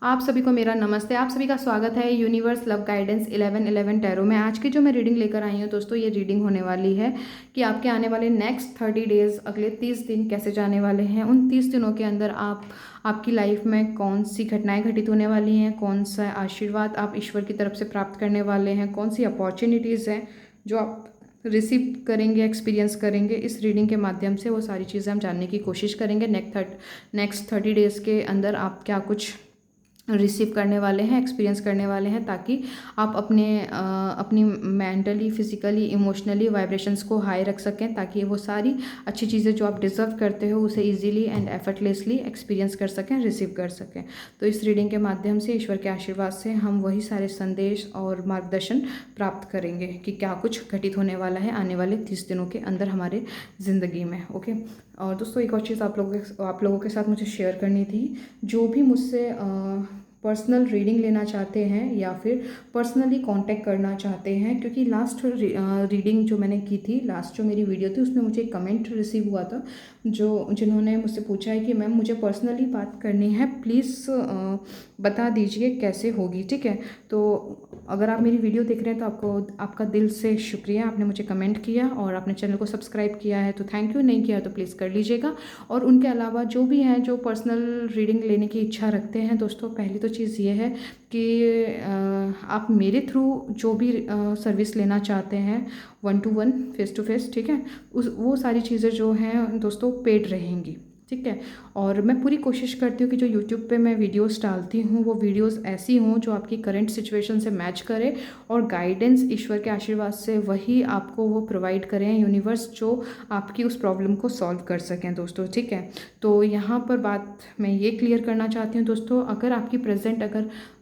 आप सभी को मेरा नमस्ते। आप सभी का स्वागत है यूनिवर्स लव गाइडेंस 1111 टैरो में। आज की जो मैं रीडिंग लेकर आई हूँ दोस्तों, ये रीडिंग होने वाली है कि आपके आने वाले नेक्स्ट 30 डेज़, अगले 30 दिन कैसे जाने वाले हैं। उन 30 दिनों के अंदर आपकी लाइफ में कौन सी घटनाएं घटित होने वाली हैं, कौन सा आशीर्वाद आप ईश्वर की तरफ से प्राप्त करने वाले हैं, कौन सी अपॉर्चुनिटीज़ हैं जो आप रिसीव करेंगे, एक्सपीरियंस करेंगे। इस रीडिंग के माध्यम से वो सारी चीज़ें हम जानने की कोशिश करेंगे। नेक्स्ट 30 डेज़ के अंदर आप क्या कुछ रिसीव करने वाले हैं, एक्सपीरियंस करने वाले हैं, ताकि आप अपनी मेंटली, फिजिकली, इमोशनली वाइब्रेशंस को हाई रख सकें, ताकि वो सारी अच्छी चीज़ें जो आप डिज़र्व करते हो उसे इजीली एंड एफर्टलेसली एक्सपीरियंस कर सकें, रिसीव कर सकें। तो इस रीडिंग के माध्यम से ईश्वर के आशीर्वाद से हम वही सारे संदेश और मार्गदर्शन प्राप्त करेंगे कि क्या कुछ घटित होने वाला है आने वाले 30 दिनों के अंदर हमारे ज़िंदगी में। ओके। और दोस्तों एक और चीज़ आप लोगों के साथ मुझे शेयर करनी थी। जो भी मुझसे पर्सनल रीडिंग लेना चाहते हैं या फिर पर्सनली कांटेक्ट करना चाहते हैं, क्योंकि लास्ट रीडिंग जो मैंने की थी, लास्ट जो मेरी वीडियो थी, उसमें मुझे एक कमेंट रिसीव हुआ था जिन्होंने मुझसे पूछा है कि मैम मुझे पर्सनली बात करनी है, प्लीज़ बता दीजिए कैसे होगी। ठीक है, तो अगर आप मेरी वीडियो देख रहे हैं तो आपका दिल से शुक्रिया, आपने मुझे कमेंट किया और आपने चैनल को सब्सक्राइब किया है तो थैंक यू, नहीं किया तो प्लीज़ कर लीजिएगा। और उनके अलावा जो भी हैं जो पर्सनल रीडिंग लेने की इच्छा रखते हैं दोस्तों, पहली तो चीज़ ये है कि आप मेरे थ्रू जो भी सर्विस लेना चाहते हैं, 1 to 1, फेस टू फेस, ठीक है, वो सारी चीज़ें जो हैं दोस्तों पेड रहेंगी। ठीक है, और मैं पूरी कोशिश करती हूँ कि जो यूट्यूब पे मैं वीडियोस डालती हूँ वो वीडियोस ऐसी हों जो आपकी करंट सिचुएशन से मैच करे और गाइडेंस ईश्वर के आशीर्वाद से वही आपको वो प्रोवाइड करें, यूनिवर्स, जो आपकी उस प्रॉब्लम को सॉल्व कर सकें दोस्तों। ठीक है, तो यहाँ पर बात मैं ये क्लियर करना चाहती हूँ दोस्तों, अगर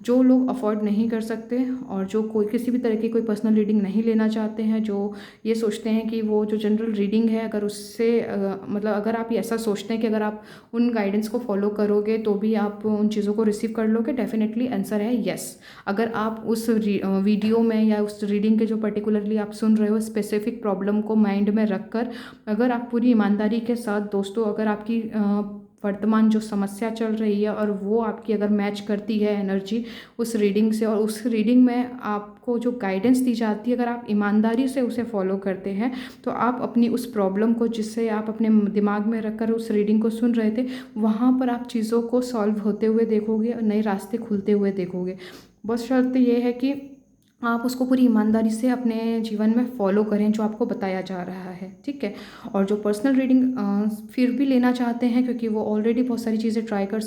जो लोग अफोर्ड नहीं कर सकते और जो कोई किसी भी तरह की कोई पर्सनल रीडिंग नहीं लेना चाहते हैं, जो ये सोचते हैं कि वो जो जनरल रीडिंग है, अगर उससे मतलब अगर आप ऐसा सोचते हैं कि अगर आप उन गाइडेंस को फॉलो करोगे तो भी आप उन चीज़ों को रिसीव कर लोगे, डेफिनेटली आंसर है येस। अगर आप उस वीडियो में या उस रीडिंग के जो पर्टिकुलरली आप सुन रहे हो स्पेसिफिक प्रॉब्लम को माइंड में रखकर, अगर आप पूरी ईमानदारी के साथ दोस्तों, अगर आपकी वर्तमान जो समस्या चल रही है और वो आपकी अगर मैच करती है एनर्जी उस रीडिंग से, और उस रीडिंग में आपको जो गाइडेंस दी जाती है, अगर आप ईमानदारी से उसे फॉलो करते हैं, तो आप अपनी उस प्रॉब्लम को, जिससे आप अपने दिमाग में रखकर उस रीडिंग को सुन रहे थे, वहाँ पर आप चीज़ों को सॉल्व होते हुए देखोगे और नए रास्ते खुलते हुए देखोगे। बस शर्त ये है कि आप उसको पूरी ईमानदारी से अपने जीवन में फॉलो करें जो आपको बताया जा रहा है। ठीक है, और जो पर्सनल रीडिंग फिर भी लेना चाहते हैं, क्योंकि वो ऑलरेडी बहुत सारी चीज़ें ट्राई कर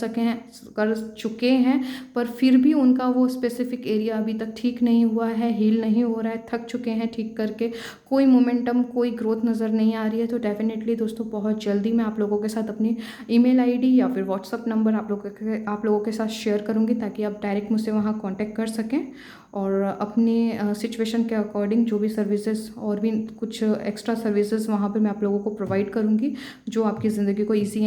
चुके हैं, पर फिर भी उनका वो स्पेसिफिक एरिया अभी तक ठीक नहीं हुआ है, हील नहीं हो रहा है, थक चुके हैं ठीक करके, कोई मोमेंटम, कोई ग्रोथ नज़र नहीं आ रही है, तो डेफिनेटली दोस्तों बहुत जल्दी मैं आप लोगों के साथ अपनी ईमेल आईडी या फिर व्हाट्सअप नंबर आप लोगों के साथ शेयर करूँगी, ताकि आप डायरेक्ट मुझसे वहाँ कॉन्टैक्ट कर सकें और अपनी सिचुएशन के अकॉर्डिंग जो भी सर्विसेज और भी कुछ एक्स्ट्रा सर्विसेज वहाँ पे मैं आप लोगों को प्रोवाइड करूँगी, जो आपकी ज़िंदगी को ईजी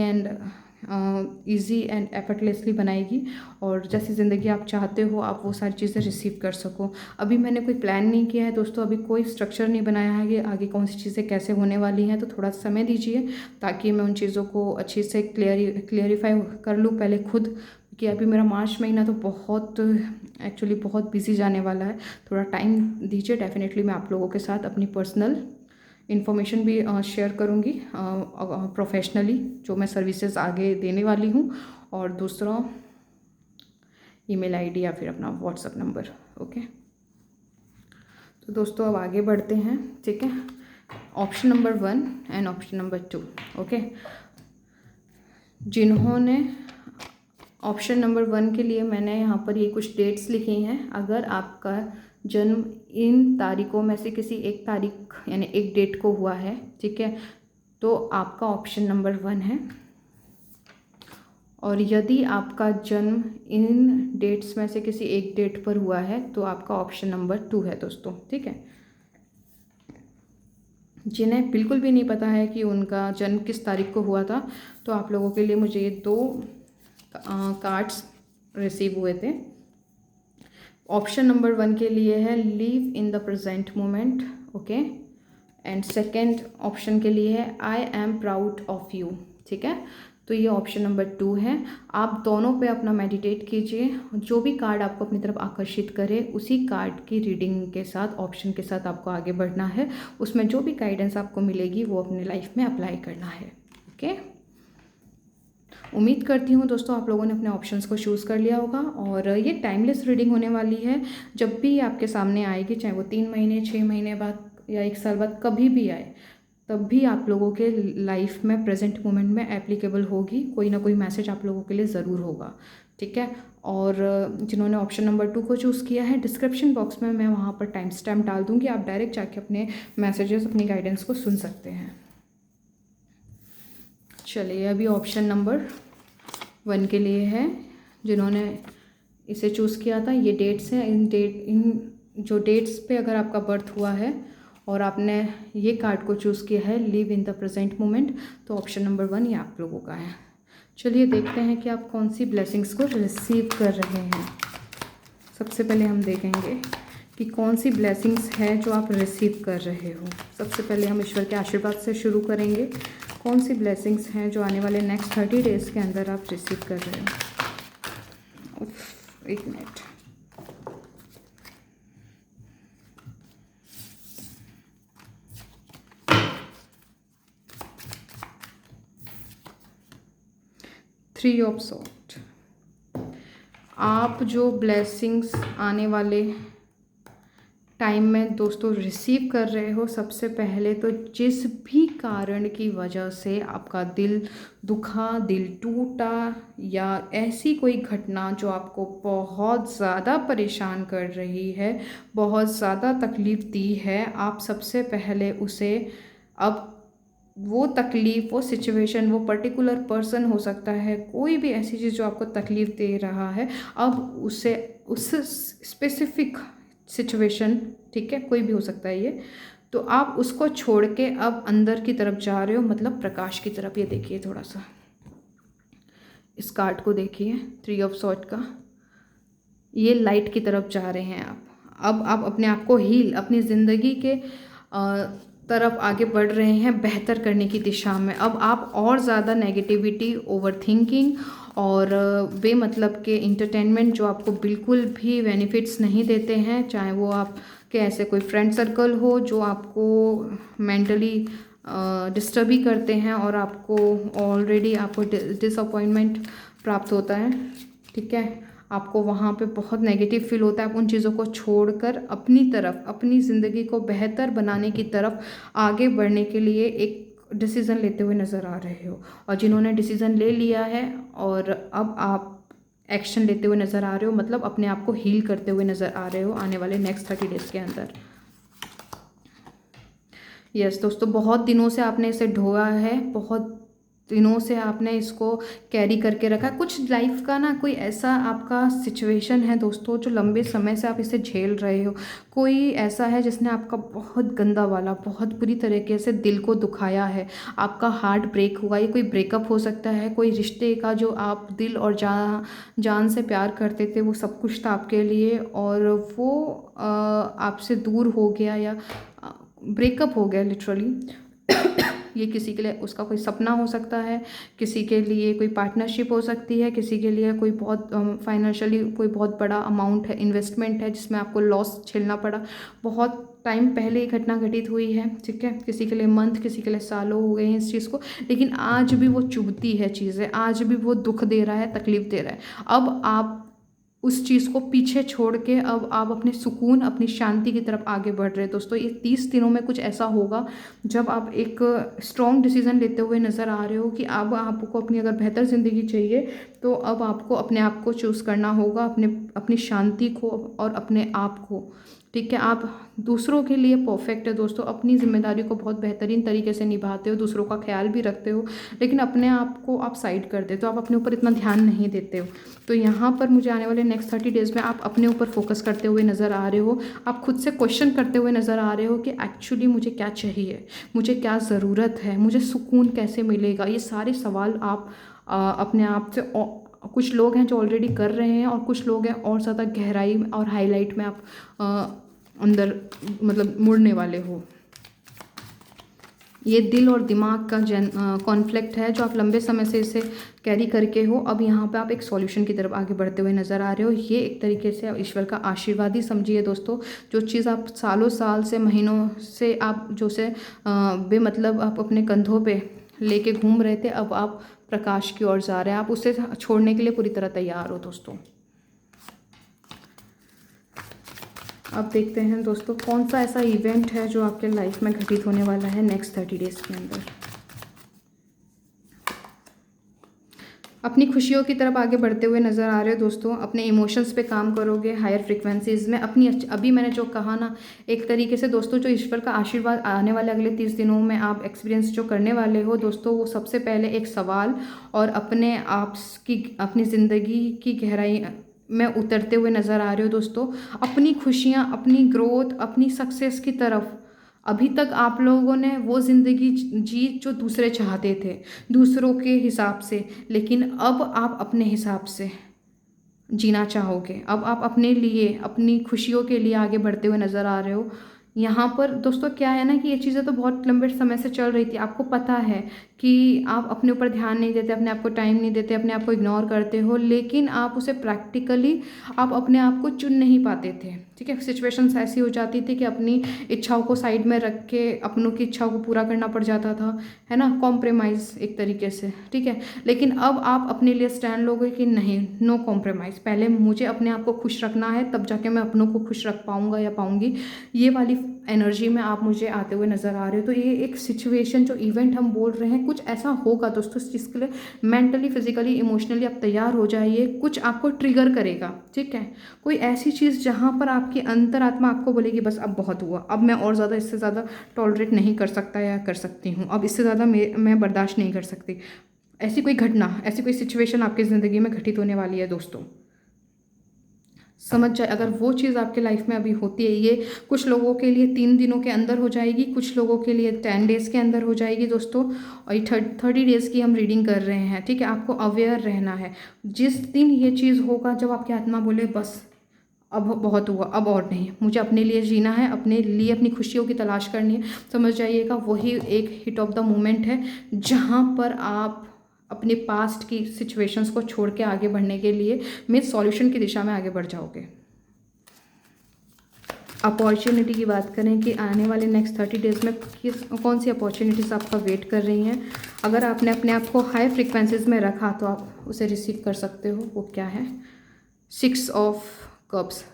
एंड एफर्टलेसली बनाएगी, और जैसी ज़िंदगी आप चाहते हो आप वो सारी चीज़ें रिसीव कर सको। अभी मैंने कोई प्लान नहीं किया है दोस्तों, अभी कोई स्ट्रक्चर नहीं बनाया है कि आगे कौन सी चीज़ें कैसे होने वाली हैं, तो थोड़ा समय दीजिए ताकि मैं उन चीज़ों को अच्छे से क्लियरिफाई कर लूँ पहले खुद, कि अभी मेरा मार्च महीना तो बहुत बिजी जाने वाला है। थोड़ा टाइम दीजिए, डेफिनेटली मैं आप लोगों के साथ अपनी पर्सनल इन्फॉर्मेशन भी शेयर करूँगी, प्रोफेशनली जो मैं सर्विसेज आगे देने वाली हूँ, और दूसरा ईमेल आईडी या फिर अपना व्हाट्सएप नंबर। ओके, तो दोस्तों अब आगे बढ़ते हैं। ठीक है, option number 1 and option number 2। Okay, जिन्होंने ऑप्शन नंबर 1 के लिए मैंने यहाँ पर ये कुछ डेट्स लिखी हैं। अगर आपका जन्म इन तारीखों में से किसी एक तारीख यानी एक डेट को हुआ है, ठीक है, तो आपका ऑप्शन नंबर 1 है। और यदि आपका जन्म इन डेट्स में से किसी एक डेट पर हुआ है तो आपका ऑप्शन नंबर 2 है दोस्तों। ठीक है, जिन्हें बिल्कुल भी नहीं पता है कि उनका जन्म किस तारीख को हुआ था, तो आप लोगों के लिए मुझे ये 2 कार्ड्स रिसीव हुए थे। ऑप्शन नंबर 1 के लिए है live in the present moment. Okay, and second option के लिए है I am proud of you. ठीक है, तो ये ऑप्शन नंबर 2 है। आप दोनों पे अपना मेडिटेट कीजिए, जो भी कार्ड आपको अपनी तरफ आकर्षित करे उसी कार्ड की रीडिंग के साथ, ऑप्शन के साथ आपको आगे बढ़ना है। उसमें जो भी गाइडेंस आपको मिलेगी वो अपनी लाइफ में अप्लाई करना है। ओके, उम्मीद करती हूँ दोस्तों आप लोगों ने अपने ऑप्शंस को चूज़ कर लिया होगा। और ये टाइमलेस रीडिंग होने वाली है, जब भी आपके सामने आएगी, चाहे वो 3 महीने 6 महीने बाद या 1 साल बाद कभी भी आए, तब भी आप लोगों के लाइफ में प्रेजेंट मोमेंट में एप्लीकेबल होगी। कोई ना कोई मैसेज आप लोगों के लिए ज़रूर होगा, ठीक है। और जिन्होंने ऑप्शन नंबर 2 को चूज़ किया है, डिस्क्रिप्शन बॉक्स में मैं वहाँ पर टाइम स्टैम्प डाल दूँगी, आप डायरेक्ट जाके अपने मैसेजेस, अपनी गाइडेंस को सुन सकते हैं। चलिए, अभी ऑप्शन नंबर 1 के लिए है, जिन्होंने इसे चूज़ किया था। ये डेट्स हैं, इन जो डेट्स पे अगर आपका बर्थ हुआ है और आपने ये कार्ड को चूज़ किया है, live in the present moment, तो ऑप्शन नंबर 1 ये आप लोगों का है। चलिए देखते हैं कि आप कौन सी ब्लेसिंग्स को रिसीव कर रहे हैं। सबसे पहले हम देखेंगे कि कौन सी ब्लेसिंग्स है जो आप रिसीव कर रहे हो। सबसे पहले हम ईश्वर के आशीर्वाद से शुरू करेंगे। कौन सी ब्लेसिंग्स हैं जो आने वाले नेक्स्ट 30 डेज़ के अंदर आप रिसीव कर रहे हो। एक मिनट, थ्री ऑफ सॉर्ड। आप जो ब्लेसिंग्स आने वाले टाइम में दोस्तों रिसीव कर रहे हो, सबसे पहले तो जिस भी कारण की वजह से आपका दिल दुखा, दिल टूटा, या ऐसी कोई घटना जो आपको बहुत ज़्यादा परेशान कर रही है, बहुत ज़्यादा तकलीफ़ दी है, आप सबसे पहले उसे, अब वो तकलीफ़, वो सिचुएशन, वो पर्टिकुलर पर्सन हो सकता है, कोई भी ऐसी चीज़ जो आपको तकलीफ़ दे रहा है, अब उसे, उस स्पेसिफिक सिचुएशन, ठीक है, कोई भी हो सकता है ये, तो आप उसको छोड़ के अब अंदर की तरफ जा रहे हो, मतलब प्रकाश की तरफ। ये देखिए, थोड़ा सा इस कार्ड को देखिए, 3 ऑफ सॉर्ड का, ये लाइट की तरफ जा रहे हैं आप। अब आप अपने आप को हील, अपनी ज़िंदगी के तरफ आगे बढ़ रहे हैं, बेहतर करने की दिशा में। अब आप और ज़्यादा नेगेटिविटी, ओवर थिंकिंग और बेमतलब के इंटरटेनमेंट जो आपको बिल्कुल भी बेनिफिट्स नहीं देते हैं, चाहे वो आपके ऐसे कोई फ्रेंड सर्कल हो जो आपको मेंटली डिस्टर्ब ही करते हैं और आपको ऑलरेडी आपको डिसअपॉइंटमेंट प्राप्त होता है, ठीक है, आपको वहाँ पे बहुत नेगेटिव फील होता है। आप उन चीज़ों को छोड़कर अपनी तरफ, अपनी ज़िंदगी को बेहतर बनाने की तरफ आगे बढ़ने के लिए एक डिसीज़न लेते हुए नज़र आ रहे हो। और जिन्होंने डिसीज़न ले लिया है और अब आप एक्शन लेते हुए नज़र आ रहे हो, मतलब अपने आप को हील करते हुए नज़र आ रहे हो आने वाले नेक्स्ट 30 डेज़ के अंदर। यस दोस्तों, बहुत दिनों से आपने इसे ढोया है, बहुत दिनों से आपने इसको कैरी करके रखा है। कुछ लाइफ का ना कोई ऐसा आपका सिचुएशन है दोस्तों जो लंबे समय से आप इसे झेल रहे हो। कोई ऐसा है जिसने आपका बहुत गंदा वाला, बहुत बुरी तरीके से दिल को दुखाया है, आपका हार्ट ब्रेक हुआ। ये कोई ब्रेकअप हो सकता है, कोई रिश्ते का जो आप दिल और जान से प्यार करते थे, वो सब कुछ था आपके लिए और वो आपसे दूर हो गया या ब्रेकअप हो गया लिटरली। ये किसी के लिए उसका कोई सपना हो सकता है, किसी के लिए कोई पार्टनरशिप हो सकती है, किसी के लिए कोई बहुत फाइनेंशियली कोई बहुत बड़ा अमाउंट है, इन्वेस्टमेंट है जिसमें आपको लॉस झेलना पड़ा। बहुत टाइम पहले ही घटना घटित हुई है, ठीक है, किसी के लिए मंथ, किसी के लिए सालों हो गए हैं इस चीज़ को, लेकिन आज भी वो चुभती है चीज़ें, आज भी वो दुख दे रहा है, तकलीफ़ दे रहा है। अब आप उस चीज़ को पीछे छोड़ के अब आप अपने सुकून, अपनी शांति की तरफ आगे बढ़ रहे हैं दोस्तों। ये 30 दिनों में कुछ ऐसा होगा जब आप एक स्ट्रॉन्ग डिसीज़न लेते हुए नज़र आ रहे हो कि अब आपको अपनी अगर बेहतर ज़िंदगी चाहिए तो अब आपको अपने आप को चूज़ करना होगा, अपनी शांति को और अपने आप को, ठीक है। आप दूसरों के लिए परफेक्ट है दोस्तों, अपनी जिम्मेदारी को बहुत बेहतरीन तरीके से निभाते हो, दूसरों का ख्याल भी रखते हो, लेकिन अपने आप को आप साइड कर देते हो, आप अपने ऊपर इतना ध्यान नहीं देते हो। तो यहाँ पर मुझे आने वाले नेक्स्ट 30 डेज़ में आप अपने ऊपर फोकस करते हुए नज़र आ रहे हो, आप खुद से क्वेश्चन करते हुए नज़र आ रहे हो कि एक्चुअली मुझे क्या चाहिए, मुझे क्या ज़रूरत है, मुझे सुकून कैसे मिलेगा। ये सारे सवाल आप अपने आप से, कुछ लोग हैं जो ऑलरेडी कर रहे हैं और कुछ लोग हैं और ज़्यादा गहराई में और हाईलाइट में आप अंदर मतलब मुड़ने वाले हो। ये दिल और दिमाग का कॉन्फ्लिक्ट है जो आप लंबे समय से इसे कैरी करके हो। अब यहाँ पे आप एक सॉल्यूशन की तरफ आगे बढ़ते हुए नज़र आ रहे हो। ये एक तरीके से ईश्वर का आशीर्वाद ही समझिए दोस्तों। जो चीज़ आप सालों साल से, महीनों से आप जो से बेमतलब आप अपने कंधों पे लेके घूम रहे थे, अब आप प्रकाश की ओर जा रहे हैं। आप उसे छोड़ने के लिए पूरी तरह तैयार हो दोस्तों। अब देखते हैं दोस्तों कौन सा ऐसा इवेंट है जो आपके लाइफ में घटित होने वाला है नेक्स्ट 30 डेज़ के अंदर। अपनी खुशियों की तरफ आगे बढ़ते हुए नज़र आ रहे हो दोस्तों। अपने इमोशंस पे काम करोगे हायर फ्रिक्वेंसीज़ में। अपनी अभी मैंने जो कहा ना, एक तरीके से दोस्तों जो ईश्वर का आशीर्वाद आने वाले अगले 30 दिनों में आप एक्सपीरियंस जो करने वाले हो दोस्तों, वो सबसे पहले एक सवाल और अपने आप की, अपनी ज़िंदगी की गहराई में उतरते हुए नज़र आ रहे हो दोस्तों। अपनी खुशियाँ, अपनी ग्रोथ, अपनी सक्सेस की तरफ अभी तक आप लोगों ने वो ज़िंदगी जी जो दूसरे चाहते थे, दूसरों के हिसाब से, लेकिन अब आप अपने हिसाब से जीना चाहोगे। अब आप अपने लिए, अपनी खुशियों के लिए आगे बढ़ते हुए नज़र आ रहे हो। यहाँ पर दोस्तों क्या है ना कि ये चीज़ें तो बहुत लंबे समय से चल रही थी। आपको पता है कि आप अपने ऊपर ध्यान नहीं देते, अपने आप को टाइम नहीं देते, अपने आप को इग्नोर करते हो, लेकिन आप उसे प्रैक्टिकली आप अपने आप को चुन नहीं पाते थे। ठीक है, सिचुएशंस ऐसी हो जाती थी कि अपनी इच्छाओं को साइड में रख के अपनों की इच्छाओं को पूरा करना पड़ जाता था, है ना, कॉम्प्रोमाइज़ एक तरीके से। ठीक है, लेकिन अब आप अपने लिए स्टैंड लोगे कि नहीं, नो कॉम्प्रोमाइज़, पहले मुझे अपने आप को खुश रखना है, तब जाके मैं अपनों को खुश रख पाऊँगा या पाऊँगी। ये वाली एनर्जी में आप मुझे आते हुए नज़र आ रहे हो। तो ये एक सिचुएशन, जो इवेंट हम बोल रहे हैं, कुछ ऐसा होगा दोस्तों जिसके लिए मेंटली, फिजिकली, इमोशनली आप तैयार हो जाइए। कुछ आपको ट्रिगर करेगा, ठीक है, कोई ऐसी चीज़ जहाँ पर आपकी अंतरात्मा आपको बोलेगी बस अब बहुत हुआ, अब मैं और ज़्यादा, इससे ज़्यादा टॉलरेट नहीं कर सकता या कर सकती हूँ, अब इससे ज़्यादा मैं बर्दाश्त नहीं कर सकती। ऐसी कोई घटना, ऐसी कोई सिचुएशन आपकी ज़िंदगी में घटित होने वाली है दोस्तों। समझ जाए, अगर वो चीज़ आपके लाइफ में अभी होती है, ये कुछ लोगों के लिए 3 दिनों के अंदर हो जाएगी, कुछ लोगों के लिए 10 डेज़ के अंदर हो जाएगी दोस्तों। और ये 30 डेज़ की हम रीडिंग कर रहे हैं, ठीक है। आपको अवेयर रहना है। जिस दिन ये चीज़ होगा, जब आपकी आत्मा बोले बस अब बहुत हुआ, अब और नहीं, मुझे अपने लिए जीना है, अपने लिए अपनी खुशियों की तलाश करनी है, समझ जाइएगा वही एक हिट ऑफ द मोमेंट है जहाँ पर आप अपने पास्ट की सिचुएशंस को छोड़ के आगे बढ़ने के लिए में सॉल्यूशन की दिशा में आगे बढ़ जाओगे। अपॉर्चुनिटी की बात करें कि आने वाले नेक्स्ट 30 डेज़ में कौन सी अपॉर्चुनिटीज़ आपका वेट कर रही हैं। अगर आपने अपने आप को हाई फ्रिक्वेंसीज़ में रखा तो आप उसे रिसीव कर सकते हो। वो क्या है? 6 ऑफ कप्स।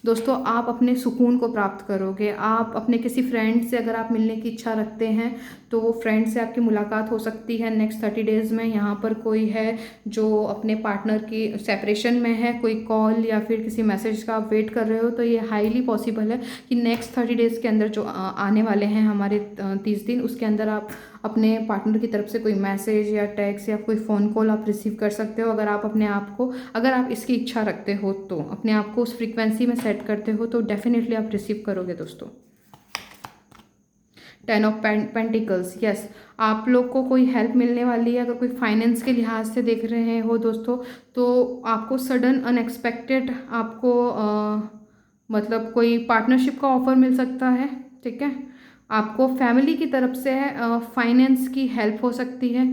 दोस्तों, आप अपने सुकून को प्राप्त करोगे। आप अपने किसी फ्रेंड से अगर आप मिलने की इच्छा रखते हैं तो वो फ्रेंड से आपकी मुलाकात हो सकती है नेक्स्ट 30 डेज़ में। यहाँ पर कोई है जो अपने पार्टनर की सेपरेशन में है, कोई कॉल या फिर किसी मैसेज का आप वेट कर रहे हो, तो ये हाईली पॉसिबल है कि नेक्स्ट 30 डेज़ के अंदर जो आने वाले हैं हमारे 30 दिन, उसके अंदर आप अपने पार्टनर की तरफ से कोई मैसेज या टेक्स्ट या कोई फ़ोन कॉल आप रिसीव कर सकते हो। अगर आप अपने आप को, अगर आप इसकी इच्छा रखते हो, तो अपने आप को उस फ्रीक्वेंसी में सेट करते हो तो डेफिनेटली आप रिसीव करोगे दोस्तों। 10 ऑफ पेंटिकल्स, यस, आप लोग को कोई हेल्प मिलने वाली है। अगर कोई फाइनेंस के लिहाज से देख रहे हो दोस्तों, तो आपको सडन अनएक्सपेक्टेड आपको मतलब कोई पार्टनरशिप का ऑफ़र मिल सकता है, ठीक है। आपको फैमिली की तरफ से फाइनेंस की हेल्प हो सकती है।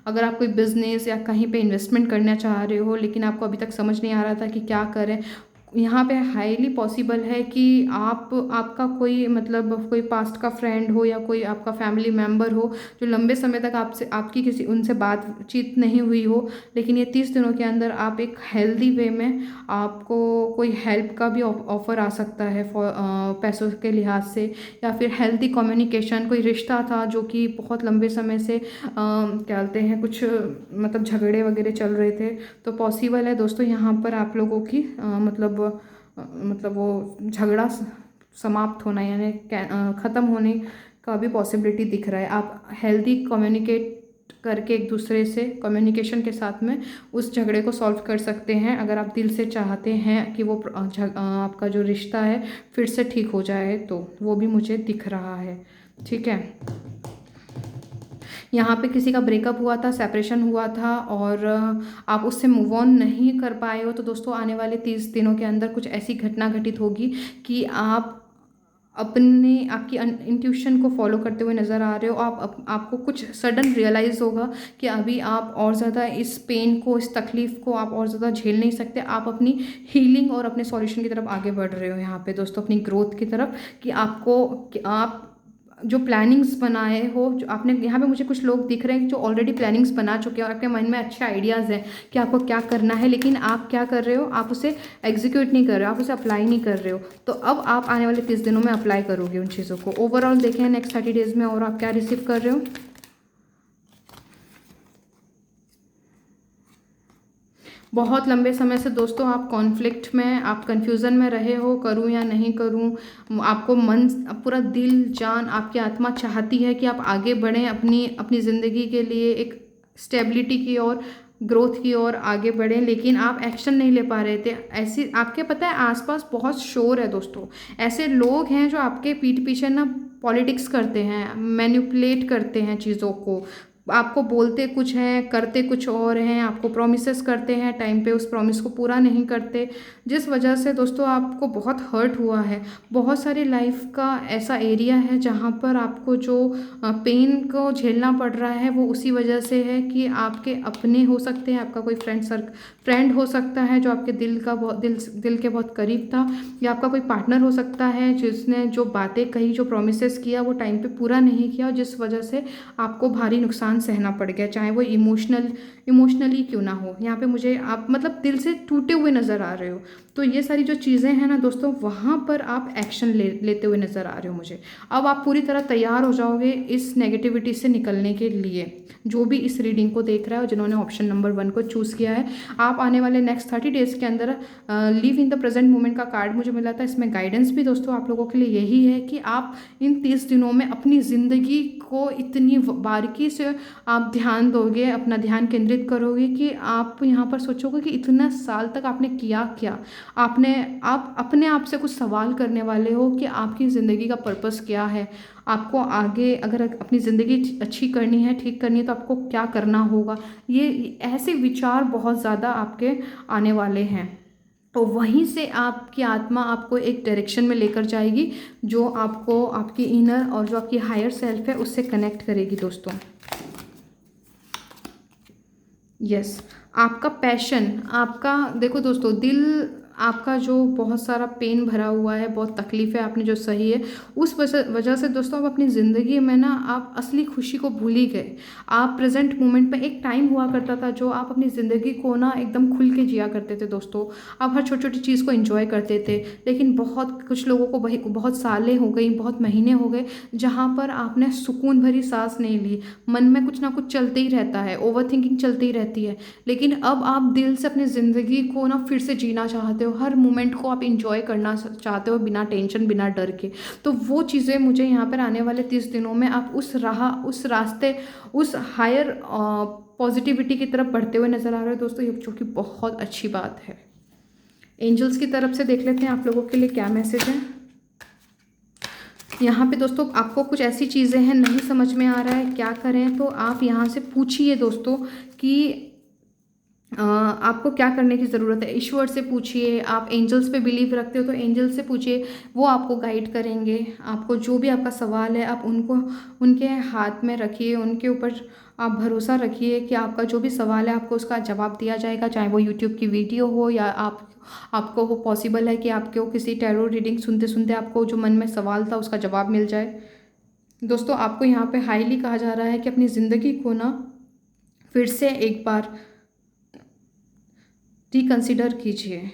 अगर आप कोई बिज़नेस या कहीं पे इन्वेस्टमेंट करना चाह रहे हो लेकिन आपको अभी तक समझ नहीं आ रहा था कि क्या करें, यहाँ पे हाईली पॉसिबल है कि आपका कोई मतलब कोई पास्ट का फ्रेंड हो या कोई आपका फैमिली मेम्बर हो जो लंबे समय तक आपसे, आपकी किसी उनसे बातचीत नहीं हुई हो, लेकिन ये 30 दिनों के अंदर आप एक हेल्दी वे में आपको कोई हेल्प का भी ऑफ़र आ सकता है पैसों के लिहाज से, या फिर हेल्दी कम्युनिकेशन। कोई रिश्ता था जो कि बहुत लंबे समय से क्या बोलते हैं, कुछ मतलब झगड़े वगैरह चल रहे थे, तो पॉसिबल है दोस्तों यहाँ पर आप लोगों की मतलब वो झगड़ा समाप्त होना, यानी ख़त्म होने का भी पॉसिबिलिटी दिख रहा है। आप हेल्दी कम्युनिकेट करके एक दूसरे से कम्युनिकेशन के साथ में उस झगड़े को सॉल्व कर सकते हैं, अगर आप दिल से चाहते हैं कि वो आपका जो रिश्ता है फिर से ठीक हो जाए, तो वो भी मुझे दिख रहा है, ठीक है। यहाँ पे किसी का ब्रेकअप हुआ था, सेपरेशन हुआ था और आप उससे मूव ऑन नहीं कर पाए हो, तो दोस्तों आने वाले 30 दिनों के अंदर कुछ ऐसी घटना घटित होगी कि आप अपने आपकी इंट्यूशन को फॉलो करते हुए नज़र आ रहे हो। आपको कुछ सडन रियलाइज़ होगा कि अभी आप और ज़्यादा इस पेन को, इस तकलीफ़ को आप और ज़्यादा झेल नहीं सकते। आप अपनी हीलिंग और अपने सॉल्यूशन की तरफ आगे बढ़ रहे हो यहाँ पे दोस्तों, अपनी ग्रोथ की तरफ, कि आप जो प्लानिंग्स बनाए हो, जो आपने यहाँ पे मुझे कुछ लोग दिख रहे हैं जो ऑलरेडी प्लानिंग्स बना चुके हैं और आपके मन में अच्छे आइडियाज़ हैं कि आपको क्या करना है, लेकिन आप क्या कर रहे हो, आप उसे एग्जीक्यूट नहीं कर रहे हो, आप उसे अप्लाई नहीं कर रहे हो। तो अब आप आने वाले 30 दिनों में अप्लाई करोगे उन चीज़ों को। ओवरऑल देखें नेक्स्ट 30 डेज़ में और आप क्या रिसीव कर रहे हो। बहुत लंबे समय से दोस्तों आप कॉन्फ्लिक्ट में, आप कन्फ्यूज़न में रहे हो, करूं या नहीं करूं। आपको मन, पूरा दिल जान, आपकी आत्मा चाहती है कि आप आगे बढ़ें, अपनी अपनी ज़िंदगी के लिए एक स्टेबिलिटी की ओर, ग्रोथ की ओर आगे बढ़ें, लेकिन आप एक्शन नहीं ले पा रहे थे। ऐसी आपके पता है आसपास बहुत शोर है दोस्तों, ऐसे लोग हैं जो आपके पीठ पीछे ना पॉलिटिक्स करते हैं, मैनिपुलेट करते हैं चीज़ों को, आपको बोलते कुछ हैं, करते कुछ और हैं, आपको प्रॉमिसेस करते हैं, टाइम पे उस प्रॉमिस को पूरा नहीं करते, जिस वजह से दोस्तों आपको बहुत हर्ट हुआ है। बहुत सारी लाइफ का ऐसा एरिया है जहाँ पर आपको जो पेन को झेलना पड़ रहा है वो उसी वजह से है कि आपके अपने हो सकते हैं, आपका कोई फ्रेंड हो सकता है जो आपके दिल का बहुत दिल के बहुत करीब था, या आपका कोई पार्टनर हो सकता है जिसने जो बातें कही, जो प्रॉमिसेस किया वो टाइम पे पूरा नहीं किया, और जिस वजह से आपको भारी नुकसान सहना पड़ गया, चाहे वो इमोशनली क्यों ना हो। यहाँ पे मुझे आप मतलब दिल से टूटे हुए नज़र आ रहे हो। तो ये सारी जो चीज़ें हैं ना दोस्तों, वहाँ पर आप एक्शन लेते हुए नज़र आ रहे हो मुझे। अब आप पूरी तरह तैयार हो जाओगे इस नेगेटिविटी से निकलने के लिए। जो भी इस रीडिंग को देख रहा है और जिन्होंने ऑप्शन नंबर 1 को चूज़ किया है, आप आने वाले नेक्स्ट 30 डेज़ के अंदर live in the present moment का कार्ड मुझे मिला था। इसमें गाइडेंस भी दोस्तों आप लोगों के लिए यही है कि आप इन 30 दिनों में अपनी ज़िंदगी को इतनी बारीकी से आप ध्यान दोगे, अपना ध्यान केंद्रित करोगे कि आप यहाँ पर सोचोगे कि इतना साल तक आपने किया क्या। आप अपने आप से कुछ सवाल करने वाले हो कि आपकी ज़िंदगी का पर्पस क्या है, आपको आगे अगर अपनी ज़िंदगी अच्छी करनी है, ठीक करनी है, तो आपको क्या करना होगा। ये ऐसे विचार बहुत ज़्यादा आपके आने वाले हैं। तो वहीं से आपकी आत्मा आपको एक डायरेक्शन में लेकर जाएगी जो आपको आपकी इनर और जो आपकी हायर सेल्फ है उससे कनेक्ट करेगी दोस्तों। यस, आपका पैशन, आपका देखो दोस्तों, दिल आपका जो बहुत सारा पेन भरा हुआ है, बहुत तकलीफ़ है आपने जो सही है, उस वजह से दोस्तों आप अपनी ज़िंदगी में ना आप असली खुशी को भूल ही गए। आप प्रेजेंट मोमेंट में, एक टाइम हुआ करता था जो आप अपनी ज़िंदगी को ना एकदम खुल के जिया करते थे दोस्तों। आप हर छोटी छोटी चीज़ को एंजॉय करते थे, लेकिन बहुत कुछ लोगों को बहुत सालें हो गई, बहुत महीने हो गए जहाँ पर आपने सुकून भरी सांस नहीं ली। मन में कुछ ना कुछ चलते ही रहता है, ओवर थिंकिंग चलती ही रहती है, लेकिन अब आप दिल से अपनी ज़िंदगी को ना फिर से जीना चाहते हो, हर मोमेंट को आप इंजॉय करना चाहते हो बिना टेंशन, बिना डर के। तो वो चीज़ें मुझे यहाँ पर आने वाले 30 दिनों में आप उस रास्ते, उस हायर पॉजिटिविटी की तरफ बढ़ते हुए नज़र आ रहे हो दोस्तों, ये जो कि बहुत अच्छी बात है। एंजल्स की तरफ से देख लेते हैं आप लोगों के लिए क्या मैसेज है। यहाँ पे दोस्तों आपको कुछ ऐसी चीज़ें हैं, नहीं समझ में आ रहा है क्या करें, तो आप यहाँ से पूछिए दोस्तों कि आपको क्या करने की ज़रूरत है। ईश्वर से पूछिए, आप एंजल्स पे बिलीव रखते हो तो एंजल्स से पूछिए, वो आपको गाइड करेंगे। आपको जो भी आपका सवाल है आप उनके हाथ में रखिए, उनके ऊपर आप भरोसा रखिए कि आपका जो भी सवाल है आपको उसका जवाब दिया जाएगा, चाहे वो यूट्यूब की वीडियो हो या आपको वो पॉसिबल है कि आपको किसी टैरो रीडिंग सुनते सुनते आपको जो मन में सवाल था उसका जवाब मिल जाए। दोस्तों आपको यहाँ पे हाईली कहा जा रहा है कि अपनी ज़िंदगी को ना फिर से एक बार रिकंसिडर कीजिए।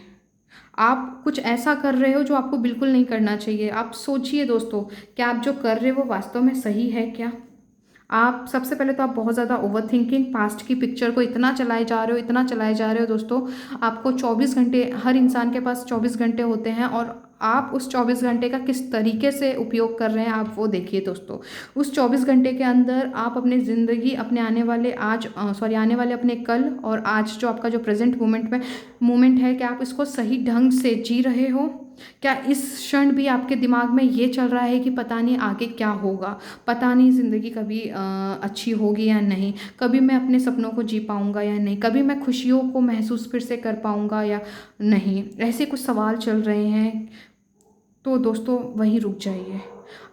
आप कुछ ऐसा कर रहे हो जो आपको बिल्कुल नहीं करना चाहिए। आप सोचिए दोस्तों, क्या आप जो कर रहे हो वो वास्तव में सही है क्या। आप सबसे पहले तो आप बहुत ज़्यादा ओवर थिंकिंग, पास्ट की पिक्चर को इतना चलाए जा रहे हो, इतना चलाए जा रहे हो दोस्तों। आपको 24 घंटे, हर इंसान के पास 24 घंटे होते हैं, और आप उस 24 घंटे का किस तरीके से उपयोग कर रहे हैं आप वो देखिए दोस्तों। उस 24 घंटे के अंदर आप अपनी ज़िंदगी, अपने आने वाले आने वाले अपने कल और आज जो आपका जो प्रेजेंट मोमेंट है, क्या आप इसको सही ढंग से जी रहे हो। क्या इस क्षण भी आपके दिमाग में ये चल रहा है कि पता नहीं आगे क्या होगा, पता नहीं ज़िंदगी कभी अच्छी होगी या नहीं, कभी मैं अपने सपनों को जी पाऊँगा या नहीं, कभी मैं खुशियों को महसूस फिर से कर पाऊँगा या नहीं। ऐसे कुछ सवाल चल रहे हैं। तो दोस्तों वहीं रुक जाइए।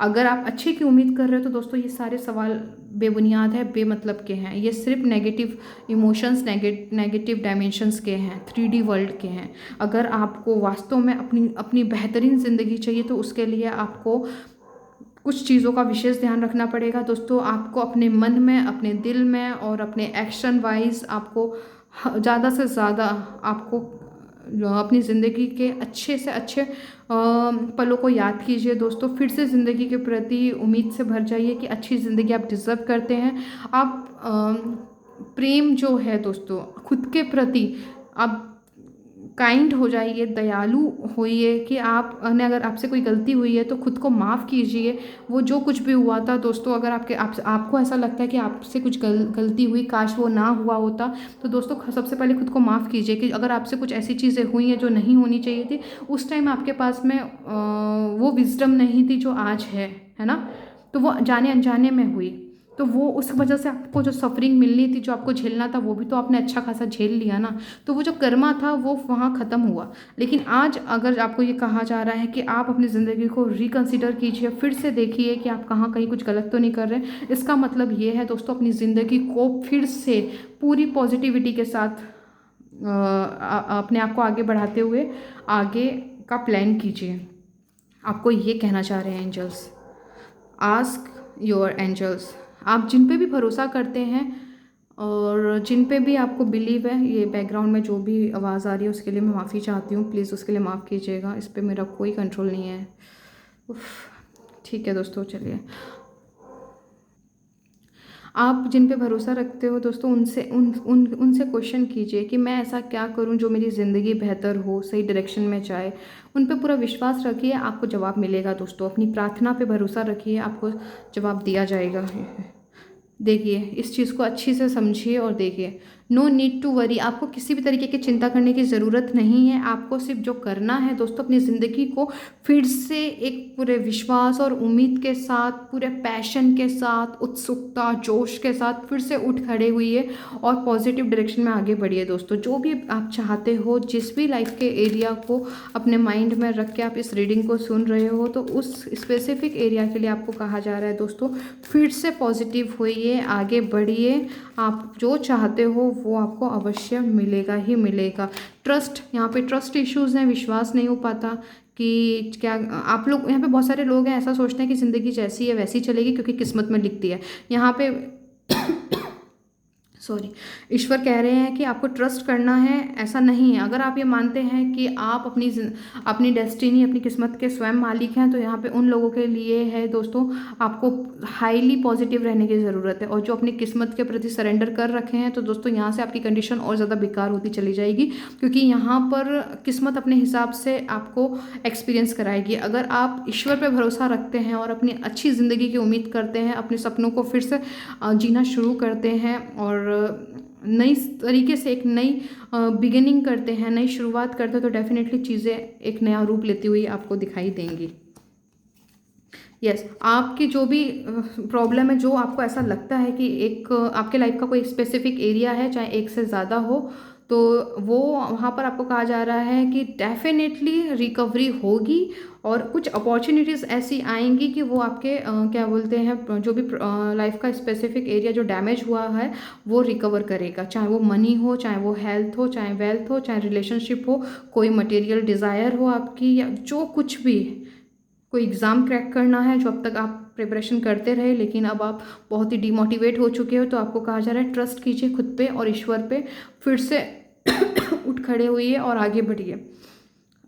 अगर आप अच्छे की उम्मीद कर रहे हो तो दोस्तों ये सारे सवाल बेबुनियाद है, बेमतलब के हैं। ये सिर्फ नेगेटिव इमोशंस, नेगेटिव डायमेंशंस के हैं, 3D वर्ल्ड के हैं। अगर आपको वास्तव में अपनी बेहतरीन ज़िंदगी चाहिए तो उसके लिए आपको कुछ चीज़ों का विशेष ध्यान रखना पड़ेगा दोस्तों। आपको अपने मन में, अपने दिल में और अपने एक्शन वाइज आपको ज़्यादा से ज़्यादा आपको अपनी ज़िंदगी के अच्छे से अच्छे पलों को याद कीजिए दोस्तों। फिर से ज़िंदगी के प्रति उम्मीद से भर जाइए कि अच्छी ज़िंदगी आप डिज़र्व करते हैं। आप प्रेम जो है दोस्तों खुद के प्रति आप काइंड हो जाइए, दयालु होइए कि आप अगर आपसे कोई गलती हुई है तो खुद को माफ़ कीजिए। वो जो कुछ भी हुआ था दोस्तों, अगर आपको ऐसा लगता है कि आपसे कुछ गलती हुई, काश वो ना हुआ होता, तो दोस्तों सबसे पहले खुद को माफ़ कीजिए। कि अगर आपसे कुछ ऐसी चीज़ें हुई हैं जो नहीं होनी चाहिए थी, उस टाइम आपके पास में वो विजडम नहीं थी जो आज है ना, तो वो जाने अनजाने में हुई, तो वो उस वजह से आपको जो सफरिंग मिलनी थी, जो आपको झेलना था, वो भी तो आपने अच्छा खासा झेल लिया ना। तो वो जो कर्मा था वो वहाँ ख़त्म हुआ। लेकिन आज अगर आपको ये कहा जा रहा है कि आप अपनी ज़िंदगी को रिकंसिडर कीजिए, फिर से देखिए कि आप कहीं कुछ गलत तो नहीं कर रहे, इसका मतलब ये है दोस्तों अपनी ज़िंदगी को फिर से पूरी पॉजिटिविटी के साथ अपने आप को आगे बढ़ाते हुए आगे का प्लान कीजिए। आपको ये कहना चाह रहे हैं एंजल्स। Ask your angels. आप जिन पे भी भरोसा करते हैं और जिन पे भी आपको बिलीव है, ये बैकग्राउंड में जो भी आवाज़ आ रही है उसके लिए मैं माफ़ी चाहती हूँ, प्लीज़ उसके लिए माफ़ कीजिएगा। इस पे मेरा कोई कंट्रोल नहीं है। ठीक है दोस्तों, चलिए। आप जिन पे भरोसा रखते हो दोस्तों उनसे क्वेश्चन कीजिए कि मैं ऐसा क्या करूं जो मेरी ज़िंदगी बेहतर हो, सही डायरेक्शन में जाए। उन पे पूरा विश्वास रखिए, आपको जवाब मिलेगा दोस्तों। अपनी प्रार्थना पे भरोसा रखिए, आपको जवाब दिया जाएगा। देखिए, इस चीज़ को अच्छी से समझिए और देखिए। No need to worry. आपको किसी भी तरीके की चिंता करने की ज़रूरत नहीं है। आपको सिर्फ जो करना है दोस्तों, अपनी ज़िंदगी को फिर से एक पूरे विश्वास और उम्मीद के साथ, पूरे पैशन के साथ, उत्सुकता, जोश के साथ फिर से उठ खड़े हुई और पॉजिटिव डायरेक्शन में आगे बढ़िए दोस्तों। जो भी आप चाहते हो, जिस भी लाइफ के एरिया को अपने माइंड में रख के आप इस रीडिंग को सुन रहे हो, तो उस स्पेसिफिक एरिया के लिए आपको कहा जा रहा है दोस्तों, फिर से पॉजिटिव होइए, आगे बढ़िए। आप जो चाहते हो वो आपको अवश्य मिलेगा ही मिलेगा। ट्रस्ट, यहाँ पे ट्रस्ट इश्यूज़ हैं, विश्वास नहीं हो पाता कि क्या आप लोग, यहाँ पे बहुत सारे लोग हैं ऐसा सोचते हैं कि ज़िंदगी जैसी है वैसी चलेगी क्योंकि किस्मत में लिखती है। यहाँ पे सॉरी, ईश्वर कह रहे हैं कि आपको ट्रस्ट करना है, ऐसा नहीं है। अगर आप ये मानते हैं कि आप अपनी डेस्टिनी, अपनी किस्मत के स्वयं मालिक हैं, तो यहाँ पे उन लोगों के लिए है दोस्तों, आपको हाईली पॉजिटिव रहने की ज़रूरत है। और जो अपनी किस्मत के प्रति सरेंडर कर रखे हैं, तो दोस्तों यहाँ से आपकी कंडीशन और ज़्यादा बेकार होती चली जाएगी, क्योंकि यहाँ पर किस्मत अपने हिसाब से आपको एक्सपीरियंस कराएगी। अगर आप ईश्वर पर भरोसा रखते हैं और अपनी अच्छी ज़िंदगी की उम्मीद करते हैं, अपने सपनों को फिर से जीना शुरू करते हैं और नई तरीके से एक नई बिगिनिंग करते हैं, नई शुरुआत करते हैं, तो डेफिनेटली चीज़ें एक नया रूप लेती हुई आपको दिखाई देंगी। यस, आपकी जो भी प्रॉब्लम है, जो आपको ऐसा लगता है कि एक आपके लाइफ का कोई स्पेसिफिक एरिया है, चाहे एक से ज़्यादा हो, तो वो वहाँ पर आपको कहा जा रहा है कि डेफिनेटली रिकवरी होगी और कुछ अपॉर्चुनिटीज़ ऐसी आएंगी कि वो आपके क्या बोलते हैं, जो भी लाइफ का स्पेसिफिक एरिया जो डैमेज हुआ है वो रिकवर करेगा। चाहे वो मनी हो, चाहे वो हेल्थ हो, चाहे वेल्थ हो, चाहे रिलेशनशिप हो, कोई मटेरियल डिज़ायर हो आपकी, या जो कुछ भी, कोई एग्ज़ाम क्रैक करना है जो अब तक आप प्रिपरेशन करते रहे लेकिन अब आप बहुत ही डिमोटिवेट हो चुके हो, तो आपको कहा जा रहा है ट्रस्ट कीजिए खुद पे और ईश्वर पे, फिर से उठ खड़े हुइए और आगे बढ़िए।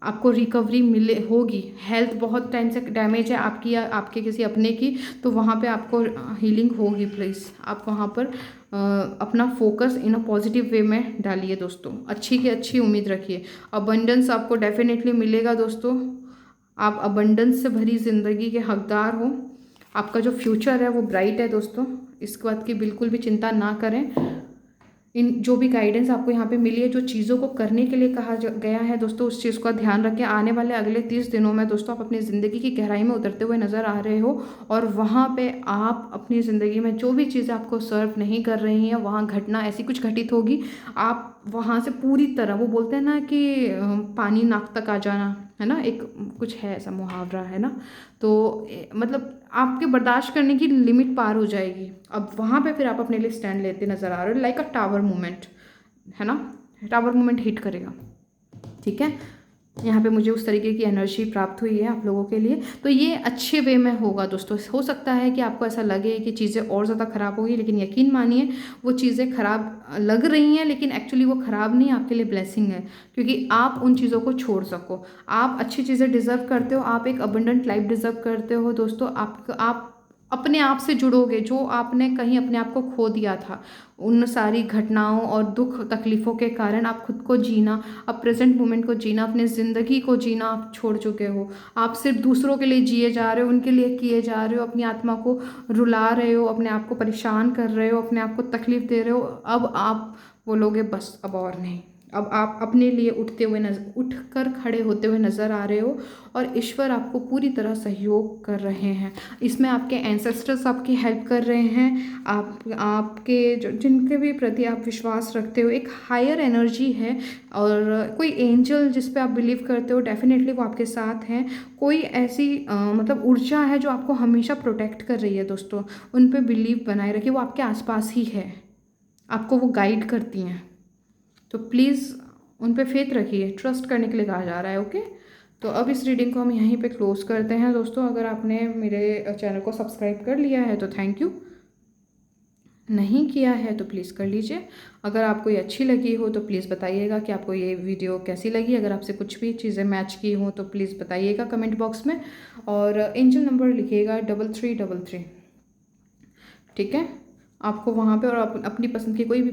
आपको रिकवरी होगी। हेल्थ बहुत टाइम से डैमेज है आपकी या आपके किसी अपने की, तो वहाँ पे आपको हीलिंग होगी। प्लीज़ आप वहाँ पर अपना focus in a positive way में डालिए दोस्तों। अच्छी की अच्छी उम्मीद रखिए। अबंडेंस आपको डेफिनेटली मिलेगा दोस्तों। आप अबंडेंस से भरी ज़िंदगी के हकदार हो। आपका जो फ्यूचर है वो ब्राइट है दोस्तों, इस बात की बिल्कुल भी चिंता ना करें। इन जो भी गाइडेंस आपको यहाँ पे मिली है, जो चीज़ों को करने के लिए कहा गया है दोस्तों, उस चीज़ का ध्यान रखें। आने वाले अगले 30 दिनों में दोस्तों आप अपनी ज़िंदगी की गहराई में उतरते हुए नज़र आ रहे हो और वहाँ पे आप अपनी ज़िंदगी में जो भी चीज़ें आपको सर्व नहीं कर रही हैं, वहाँ घटना ऐसी कुछ घटित होगी, आप आप वहाँ से पूरी तरह, वो बोलते हैं ना कि पानी नाक तक आ जाना, है ना, एक कुछ है ऐसा मुहावरा, है ना। तो मतलब आपके बर्दाश्त करने की लिमिट पार हो जाएगी। अब वहाँ पे फिर आप अपने लिए स्टैंड लेते नज़र आ रहे हो, लाइक अ टावर मूवमेंट, है ना, टावर मूवमेंट हिट करेगा, ठीक है। यहाँ पे मुझे उस तरीके की एनर्जी प्राप्त हुई है आप लोगों के लिए। तो ये अच्छे वे में होगा दोस्तों। हो सकता है कि आपको ऐसा लगे कि चीज़ें और ज़्यादा ख़राब होगी, लेकिन यकीन मानिए वो चीज़ें ख़राब लग रही हैं, लेकिन एक्चुअली वो ख़राब नहीं, आपके लिए ब्लेसिंग है, क्योंकि आप उन चीज़ों को छोड़ सको। आप अच्छी चीज़ें डिज़र्व करते हो, आप एक अबंडेंट लाइफ डिज़र्व करते हो दोस्तों। आप अपने आप से जुड़ोगे, जो आपने कहीं अपने आप को खो दिया था उन सारी घटनाओं और दुख तकलीफ़ों के कारण। आप खुद को जीना, अब प्रेजेंट मोमेंट को जीना, अपने ज़िंदगी को जीना आप छोड़ चुके हो। आप सिर्फ दूसरों के लिए जिए जा रहे हो, उनके लिए किए जा रहे हो, अपनी आत्मा को रुला रहे हो, अपने आप को परेशान कर रहे हो, अपने आप को तकलीफ़ दे रहे हो। अब आप बोलोगे बस अब और नहीं। अब आप अपने लिए उठ कर खड़े होते हुए नज़र आ रहे हो, और ईश्वर आपको पूरी तरह सहयोग कर रहे हैं। इसमें आपके एंसेस्टर्स आपकी हेल्प कर रहे हैं। आपके जिनके भी प्रति आप विश्वास रखते हो, एक हायर एनर्जी है, और कोई एंजल जिस पे आप बिलीव करते हो, डेफिनेटली वो आपके साथ हैं। कोई ऐसी मतलब ऊर्जा है जो आपको हमेशा प्रोटेक्ट कर रही है दोस्तों। उन पे बिलीव बनाए रखिए, वो आपके आसपास ही है, आपको वो गाइड करती हैं। तो प्लीज़ उन पे फेथ रखिए, ट्रस्ट करने के लिए कहा जा रहा है, ओके। तो अब इस रीडिंग को हम यहीं पे क्लोज़ करते हैं दोस्तों। अगर आपने मेरे चैनल को सब्सक्राइब कर लिया है तो थैंक यू, नहीं किया है तो प्लीज़ कर लीजिए। अगर आपको ये अच्छी लगी हो तो प्लीज़ बताइएगा कि आपको ये वीडियो कैसी लगी। अगर आपसे कुछ भी चीज़ें मैच की हों तो प्लीज़ बताइएगा कमेंट बॉक्स में, और एंजल नंबर लिखिएगा 3333, ठीक है। आपको वहाँ पे, और अपनी पसंद की कोई भी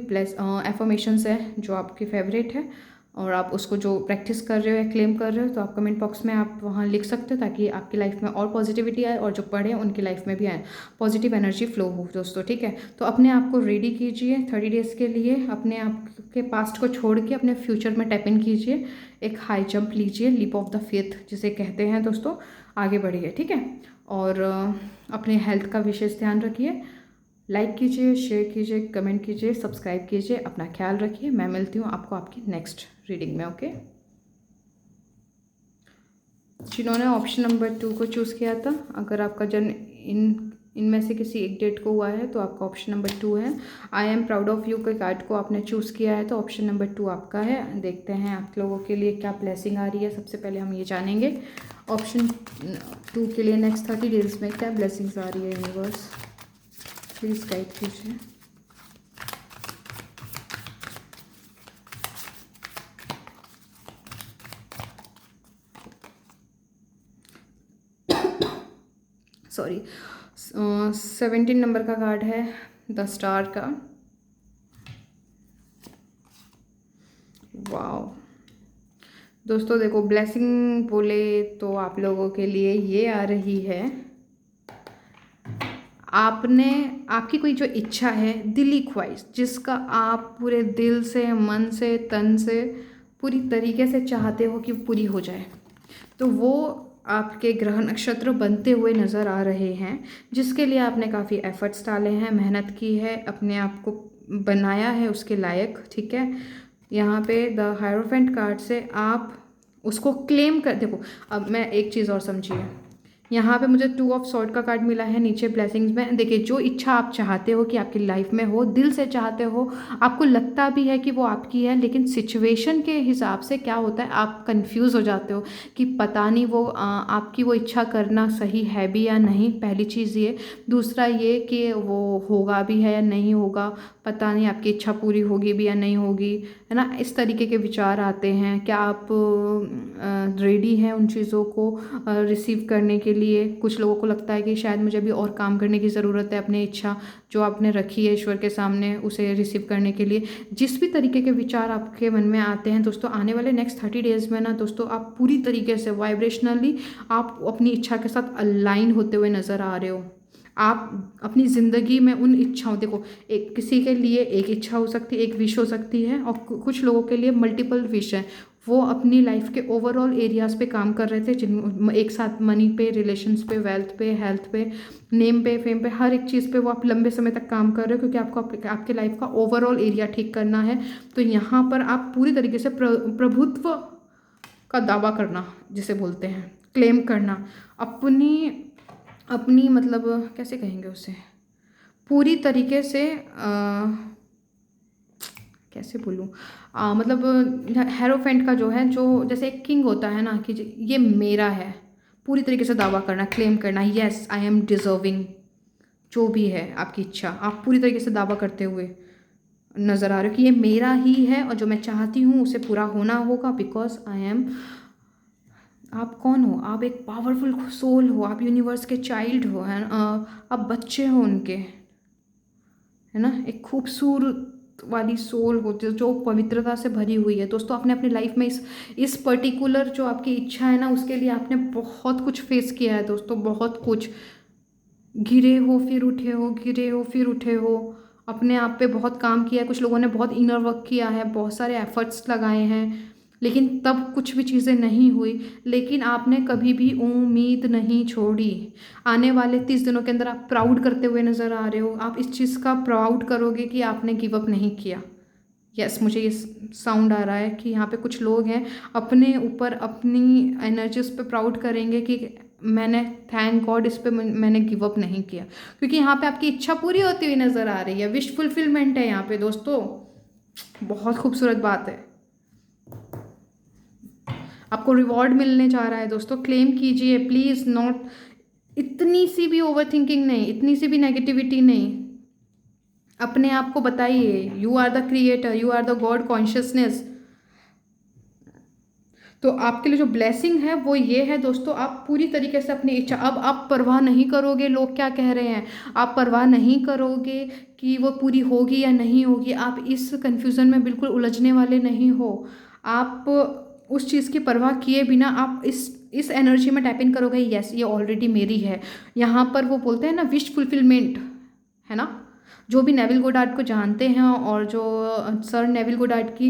एफर्मेशंस है जो आपकी फेवरेट है, और आप उसको जो प्रैक्टिस कर रहे हो या क्लेम कर रहे हो, तो आप कमेंट बॉक्स में आप वहाँ लिख सकते हो, ताकि आपकी लाइफ में और पॉजिटिविटी आए, और जो पढ़े उनकी लाइफ में भी आए, पॉजिटिव एनर्जी फ्लो हो दोस्तों, ठीक है। तो अपने आप को रेडी कीजिए 30 डेज़ के लिए। अपने आप के पास्ट को छोड़ के अपने फ्यूचर में टैप इन कीजिए, एक हाई जंप लीजिए, लीप ऑफ द फेथ जिसे कहते हैं दोस्तों। आगे बढ़िए, ठीक है। और अपने हेल्थ का विशेष ध्यान रखिए। लाइक कीजिए, शेयर कीजिए, कमेंट कीजिए, सब्सक्राइब कीजिए। अपना ख्याल रखिए। मैं मिलती हूँ आपको आपकी नेक्स्ट रीडिंग में, ओके। जिन्होंने ऑप्शन नंबर 2 को चूज़ किया था, अगर आपका जन्म इनमें से किसी एक डेट को हुआ है तो आपका ऑप्शन नंबर 2 है। I am proud of you के कार्ड को आपने चूज़ किया है तो ऑप्शन नंबर 2 आपका है। देखते हैं आप लोगों के लिए क्या ब्लेसिंग आ रही है। सबसे पहले हम ये जानेंगे ऑप्शन 2 के लिए नेक्स्ट 30 डेज में क्या ब्लेसिंग्स आ रही है। यूनिवर्स प्लीज़ गाइड कीजिए। सॉरी, 17 नंबर का कार्ड है, द स्टार का। वाओ दोस्तों, देखो ब्लेसिंग बोले तो आप लोगों के लिए ये आ रही है। आपकी कोई जो इच्छा है, दिली ख्वाहिश, जिसका आप पूरे दिल से, मन से, तन से, पूरी तरीके से चाहते हो कि पूरी हो जाए, तो वो आपके ग्रह नक्षत्र बनते हुए नज़र आ रहे हैं, जिसके लिए आपने काफ़ी एफर्ट्स डाले हैं, मेहनत की है, अपने आप को बनाया है उसके लायक, ठीक है। यहाँ पे द हायरोफेंट कार्ड से आप उसको क्लेम कर, देखो अब मैं एक चीज़ और समझिए। यहाँ पे मुझे 2 ऑफ सॉर्ड का कार्ड मिला है नीचे ब्लेसिंग्स में। देखिए, जो इच्छा आप चाहते हो कि आपकी लाइफ में हो, दिल से चाहते हो, आपको लगता भी है कि वो आपकी है, लेकिन सिचुएशन के हिसाब से क्या होता है, आप कंफ्यूज हो जाते हो कि पता नहीं वो आपकी वो इच्छा करना सही है भी या नहीं। पहली चीज़ ये। दूसरा ये कि वो होगा भी है या नहीं होगा, पता नहीं आपकी इच्छा पूरी होगी भी या नहीं होगी, है ना। इस तरीके के विचार आते हैं। क्या आप रेडी हैं उन चीज़ों को रिसीव करने के लिए। कुछ लोगों को लगता है कि शायद मुझे अभी और काम करने की ज़रूरत है, अपनी इच्छा जो आपने रखी है ईश्वर के सामने उसे रिसीव करने के लिए। जिस भी तरीके के विचार आपके मन में आते हैं दोस्तों, आने वाले नेक्स्ट 30 डेज़ में ना दोस्तों, आप पूरी तरीके से वाइब्रेशनली आप अपनी इच्छा के साथ अलाइन होते हुए नज़र आ रहे हो। आप अपनी ज़िंदगी में उन इच्छाओं, देखो एक किसी के लिए एक इच्छा हो सकती है, एक विश हो सकती है, और कुछ लोगों के लिए मल्टीपल विश है। वो अपनी लाइफ के ओवरऑल एरियाज़ पे काम कर रहे थे, जिन एक साथ मनी पे, रिलेशंस पे, वेल्थ पे, हेल्थ पे, नेम पे, फेम पे, हर एक चीज़ पे वो आप लंबे समय तक काम कर रहे हो, क्योंकि आपको आपके लाइफ का ओवरऑल एरिया ठीक करना है। तो यहाँ पर आप पूरी तरीके से प्रभुत्व का दावा करना जिसे बोलते हैं, क्लेम करना, अपनी मतलब कैसे कहेंगे उसे, पूरी तरीके से कैसे बोलूँ, मतलब हेरोफेंट का जो है, जो जैसे एक किंग होता है ना, कि ये मेरा है, पूरी तरीके से दावा करना, क्लेम करना, येस आई एम डिज़र्विंग, जो भी है आपकी इच्छा, आप पूरी तरीके से दावा करते हुए नज़र आ रहे हो कि ये मेरा ही है और जो मैं चाहती हूँ उसे पूरा होना होगा, बिकॉज आई एम। आप कौन हो? आप एक पावरफुल सोल हो, आप यूनिवर्स के चाइल्ड हो, है ना, आप बच्चे हो उनके, है ना, एक खूबसूरत वाली सोल होती है जो पवित्रता से भरी हुई है। दोस्तों आपने अपनी लाइफ में इस पर्टिकुलर जो आपकी इच्छा है ना, उसके लिए आपने बहुत कुछ फेस किया है दोस्तों, बहुत कुछ, गिरे हो फिर उठे हो, गिरे हो फिर उठे हो, अपने आप पे बहुत काम किया है, कुछ लोगों ने बहुत इनर वर्क किया है, बहुत सारे एफर्ट्स लगाए हैं, लेकिन तब कुछ भी चीज़ें नहीं हुई, लेकिन आपने कभी भी उम्मीद नहीं छोड़ी। आने वाले 30 दिनों के अंदर आप प्राउड करते हुए नज़र आ रहे हो, आप इस चीज़ का प्राउड करोगे कि आपने गिव अप नहीं किया। यस, मुझे ये साउंड आ रहा है कि यहाँ पे कुछ लोग हैं अपने ऊपर अपनी एनर्जीज पे प्राउड करेंगे कि मैंने, थैंक गॉड, इस पे मैंने गिव अप नहीं किया, क्योंकि यहाँ पे आपकी इच्छा पूरी होती हुई नज़र आ रही है, विश फुलफिलमेंट है यहाँ पे दोस्तों, बहुत खूबसूरत बात है। आपको रिवॉर्ड मिलने जा रहा है दोस्तों, क्लेम कीजिए प्लीज़, नॉट इतनी सी भी ओवर थिंकिंग नहीं, इतनी सी भी नेगेटिविटी नहीं, अपने आप को बताइए you are the creator, you are the god consciousness. तो आपके लिए जो ब्लेसिंग है वो ये है दोस्तों, आप पूरी तरीके से अपनी इच्छा, अब आप परवाह नहीं करोगे लोग क्या कह रहे हैं, आप परवाह नहीं करोगे कि वो पूरी होगी या नहीं होगी, आप इस कन्फ्यूज़न में बिल्कुल उलझने वाले नहीं हो, आप उस चीज़ की परवाह किए बिना आप इस एनर्जी में टैप इन करोगे, यस ये ऑलरेडी मेरी है। यहाँ पर वो बोलते हैं ना विश फुलफिलमेंट, है ना, जो भी नेविल गोडार्ड को जानते हैं और जो सर नेविल गोडार्ड की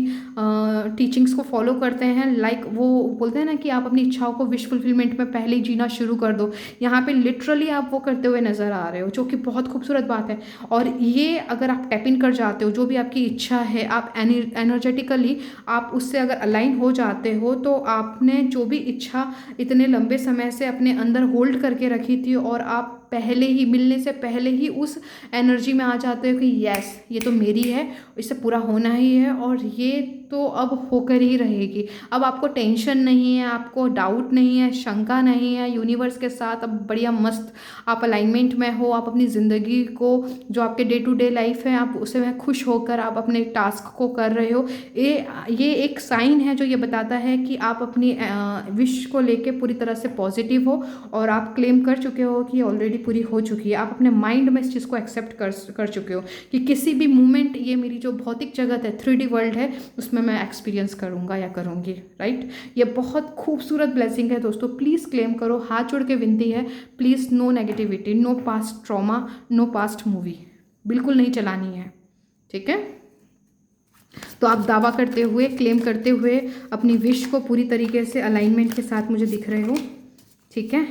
टीचिंग्स को फॉलो करते हैं, लाइक वो बोलते हैं ना कि आप अपनी इच्छाओं को विश फुलफिलमेंट में पहले ही जीना शुरू कर दो, यहाँ पे लिटरली आप वो करते हुए नज़र आ रहे हो, जो कि बहुत खूबसूरत बात है। और ये अगर आप टैप इन कर जाते हो, जो भी आपकी इच्छा है, आप एनर्जेटिकली आप उससे अगर अलाइन हो जाते हो, तो आपने जो भी इच्छा इतने लंबे समय से अपने अंदर होल्ड करके रखी थी, और आप पहले ही मिलने से पहले ही उस एनर्जी में आ जाते हो कि यस ये तो मेरी है, इसे पूरा होना ही है, और ये तो अब होकर ही रहेगी। अब आपको टेंशन नहीं है, आपको डाउट नहीं है, शंका नहीं है, यूनिवर्स के साथ अब बढ़िया मस्त आप अलाइनमेंट में हो, आप अपनी ज़िंदगी को, जो आपके डे टू डे लाइफ है, आप उसे में खुश होकर आप अपने टास्क को कर रहे हो। ये एक साइन है जो ये बताता है कि आप अपनी विश को लेके पूरी तरह से पॉजिटिव हो, और आप क्लेम कर चुके हो कि ऑलरेडी पूरी हो चुकी है, आप अपने माइंड में इस चीज़ को एक्सेप्ट कर चुके हो कि किसी भी मोमेंट ये मेरी जो भौतिक जगत है, 3D वर्ल्ड है, उसमें मैं एक्सपीरियंस करूँगा या करूँगी, राइट। ये बहुत खूबसूरत ब्लेसिंग है दोस्तों, प्लीज़ क्लेम करो, हाथ जोड़ के विनती है, please no negativity, no past trauma, no past movie, बिल्कुल नहीं चलानी है, ठीक है। तो आप दावा करते हुए, क्लेम करते हुए अपनी विश को पूरी तरीके से अलाइनमेंट के साथ मुझे दिख रहे हो, ठीक है।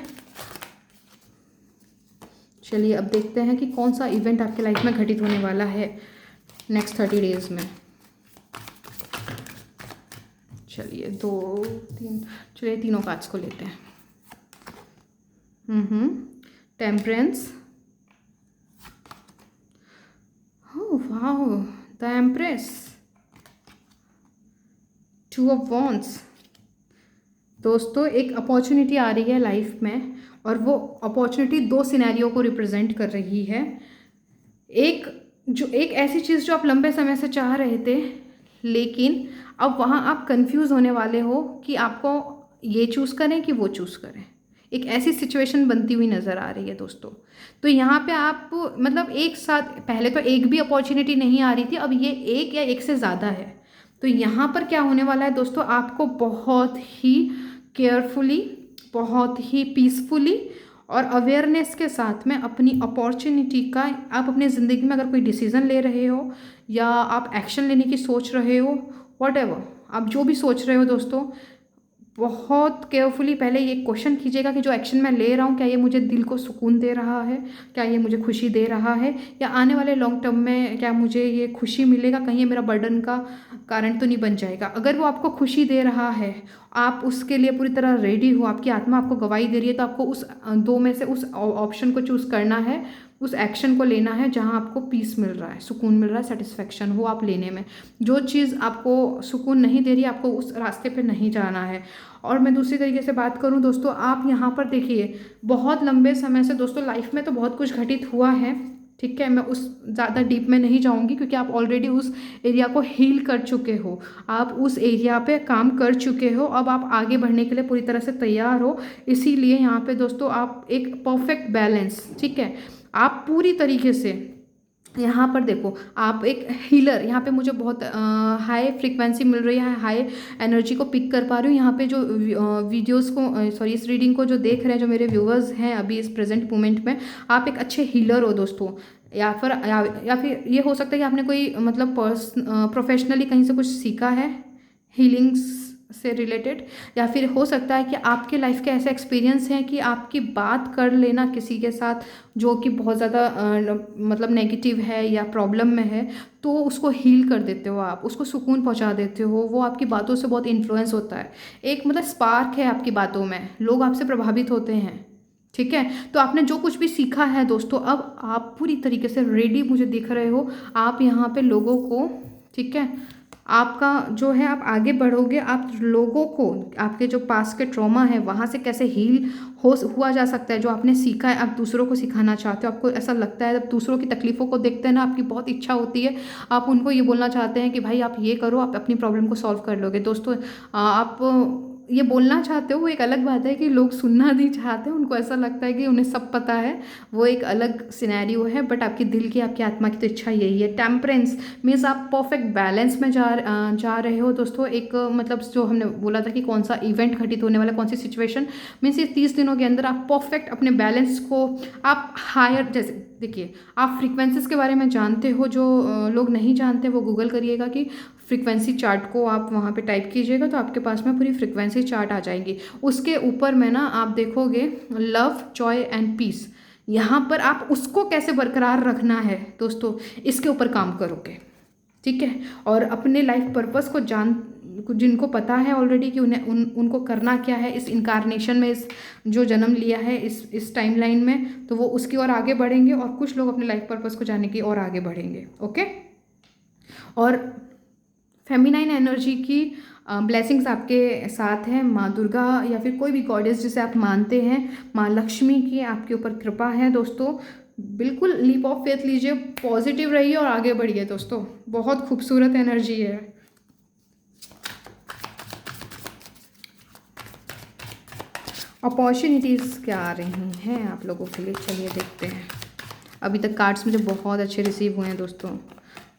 चलिए अब देखते हैं कि कौन सा इवेंट आपके लाइफ में घटित होने वाला है नेक्स्ट 30 डेज में। चलिए 2 3, चलिए तीनों कार्ड्स को लेते हैं। Temperance, oh wow, the empress, 2 of wands. दोस्तों एक अपॉर्चुनिटी आ रही है लाइफ में, और वो अपॉर्चुनिटी 2 सिनेरियो को रिप्रेजेंट कर रही है। एक ऐसी चीज़ जो आप लंबे समय से चाह रहे थे, लेकिन अब वहाँ आप कंफ्यूज होने वाले हो कि आपको ये चूज़ करें कि वो चूज़ करें, एक ऐसी सिचुएशन बनती हुई नज़र आ रही है दोस्तों। तो यहाँ पे आप मतलब एक साथ, पहले तो एक भी अपॉर्चुनिटी नहीं आ रही थी, अब ये एक या एक से ज़्यादा है। तो यहाँ पर क्या होने वाला है दोस्तों, आपको बहुत ही केयरफुली, बहुत ही पीसफुली और अवेयरनेस के साथ में अपनी अपॉर्चुनिटी का, आप अपनी ज़िंदगी में अगर कोई डिसीज़न ले रहे हो या आप एक्शन लेने की सोच रहे हो, व्हाटएवर, आप जो भी सोच रहे हो दोस्तों, बहुत केयरफुली पहले ये क्वेश्चन कीजिएगा कि जो एक्शन मैं ले रहा हूँ क्या ये मुझे दिल को सुकून दे रहा है, क्या ये मुझे खुशी दे रहा है, या आने वाले लॉन्ग टर्म में क्या मुझे ये खुशी मिलेगा, कहीं ये मेरा बर्डन का कारण तो नहीं बन जाएगा। अगर वो आपको खुशी दे रहा है, आप उसके लिए पूरी तरह रेडी हो, आपकी आत्मा आपको गवाही दे रही है, तो आपको उस दो में से उस ऑप्शन को चूज़ करना है, उस एक्शन को लेना है जहाँ आपको पीस मिल रहा है, सुकून मिल रहा है, सेटिस्फेक्शन हो आप लेने में। जो चीज़ आपको सुकून नहीं दे रही, आपको उस रास्ते पे नहीं जाना है। और मैं दूसरी तरीके से बात करूं दोस्तों, आप यहाँ पर देखिए, बहुत लंबे समय से दोस्तों लाइफ में तो बहुत कुछ घटित हुआ है, ठीक है, मैं उस ज़्यादा डीप में नहीं जाऊंगी क्योंकि आप ऑलरेडी उस एरिया को हील कर चुके हो, आप उस एरिया पे काम कर चुके हो, अब आप आगे बढ़ने के लिए पूरी तरह से तैयार हो। इसीलिए यहाँ पे दोस्तों आप एक परफेक्ट बैलेंस, ठीक है, आप पूरी तरीके से यहाँ पर देखो, आप एक हीलर, यहाँ पे मुझे बहुत हाई फ्रीक्वेंसी मिल रही है, हाई एनर्जी को पिक कर पा रही हूँ। यहाँ पे जो वीडियोस को सॉरी इस रीडिंग को जो देख रहे हैं, जो मेरे व्यूअर्स हैं अभी इस प्रेजेंट मोमेंट में, आप एक अच्छे हीलर हो दोस्तों, या फिर ये हो सकता है कि आपने कोई मतलब प्रोफेशनली कहीं से कुछ सीखा है हीलिंग्स से रिलेटेड, या फिर हो सकता है कि आपके लाइफ के ऐसे एक्सपीरियंस हैं कि आपकी बात कर लेना किसी के साथ जो कि बहुत ज़्यादा मतलब नेगेटिव है या प्रॉब्लम में है, तो उसको हील कर देते हो आप, उसको सुकून पहुंचा देते हो, वो आपकी बातों से बहुत इन्फ्लुएंस होता है, एक मतलब स्पार्क है आपकी बातों में, लोग आपसे प्रभावित होते हैं, ठीक है। तो आपने जो कुछ भी सीखा है दोस्तों, अब आप पूरी तरीके से रेडी मुझे दिख रहे हो, आप यहाँ पे लोगों को, ठीक है, आपका जो है आप आगे बढ़ोगे, आप लोगों को आपके जो पास के ट्रॉमा है वहाँ से कैसे हील हुआ जा सकता है, जो आपने सीखा है आप दूसरों को सिखाना चाहते हो। आपको ऐसा लगता है जब दूसरों की तकलीफ़ों को देखते हैं ना, आपकी बहुत इच्छा होती है, आप उनको ये बोलना चाहते हैं कि भाई आप ये करो, आप अपनी प्रॉब्लम को सॉल्व कर लोगे। दोस्तों आप ये बोलना चाहते हो, वो एक अलग बात है कि लोग सुनना नहीं चाहते, उनको ऐसा लगता है कि उन्हें सब पता है, वो एक अलग सिनेरियो है, बट आपकी दिल की, आपकी आत्मा की तो इच्छा यही है। टेम्परेंस मीन्स आप परफेक्ट बैलेंस में जा रहे हो दोस्तों। एक मतलब जो हमने बोला था कि कौन सा इवेंट घटित होने वाला, कौन सी सिचुएशन, मीन्स ये 30 दिनों के अंदर आप परफेक्ट अपने बैलेंस को आप हायर, जैसे देखिए आप फ्रीक्वेंसीज के बारे में जानते हो, जो लोग नहीं जानते वो गूगल करिएगा कि फ्रीक्वेंसी चार्ट को आप वहाँ पे टाइप कीजिएगा तो आपके पास में पूरी फ्रीक्वेंसी चार्ट आ जाएगी। उसके ऊपर में ना आप देखोगे लव, जॉय एंड पीस, यहाँ पर आप उसको कैसे बरकरार रखना है दोस्तों, इसके ऊपर काम करोगे, ठीक है। और अपने लाइफ पर्पस को जिनको पता है ऑलरेडी कि उन्हें उनको करना क्या है इस इनकारनेशन में, इस जो जन्म लिया है इस टाइमलाइन में, तो वो उसकी ओर आगे बढ़ेंगे, और कुछ लोग अपने लाइफ पर्पस को जानने की और आगे बढ़ेंगे, ओके। और फेमिनाइन एनर्जी की ब्लेसिंग्स आपके साथ हैं, माँ दुर्गा या फिर कोई भी गॉडेस जिसे आप मानते हैं, माँ लक्ष्मी की आपके ऊपर कृपा है दोस्तों। बिल्कुल लीप ऑफ फेथ लीजिए, पॉजिटिव रहिए और आगे बढ़िए दोस्तों, बहुत खूबसूरत एनर्जी है। अपॉर्चुनिटीज़ क्या आ रही हैं आप लोगों के लिए, चलिए देखते हैं। अभी तक कार्ड्स मुझे बहुत अच्छे रिसीव हुए हैं दोस्तों,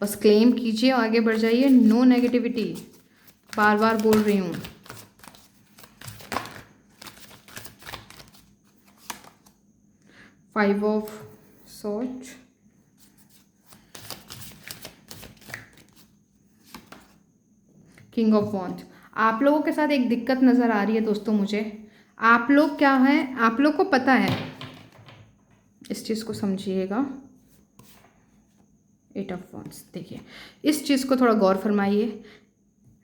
बस क्लेम कीजिए और आगे बढ़ जाइए, नो नेगेटिविटी, बार बार बोल रही हूँ। Five of swords, king of wands. आप लोगों के साथ एक दिक्कत नज़र आ रही है दोस्तों मुझे, आप लोग क्या है, आप लोग को पता है, इस चीज़ को समझिएगा। एट ऑफ वॉन्ड्स, देखिए इस चीज़ को थोड़ा गौर फरमाइए।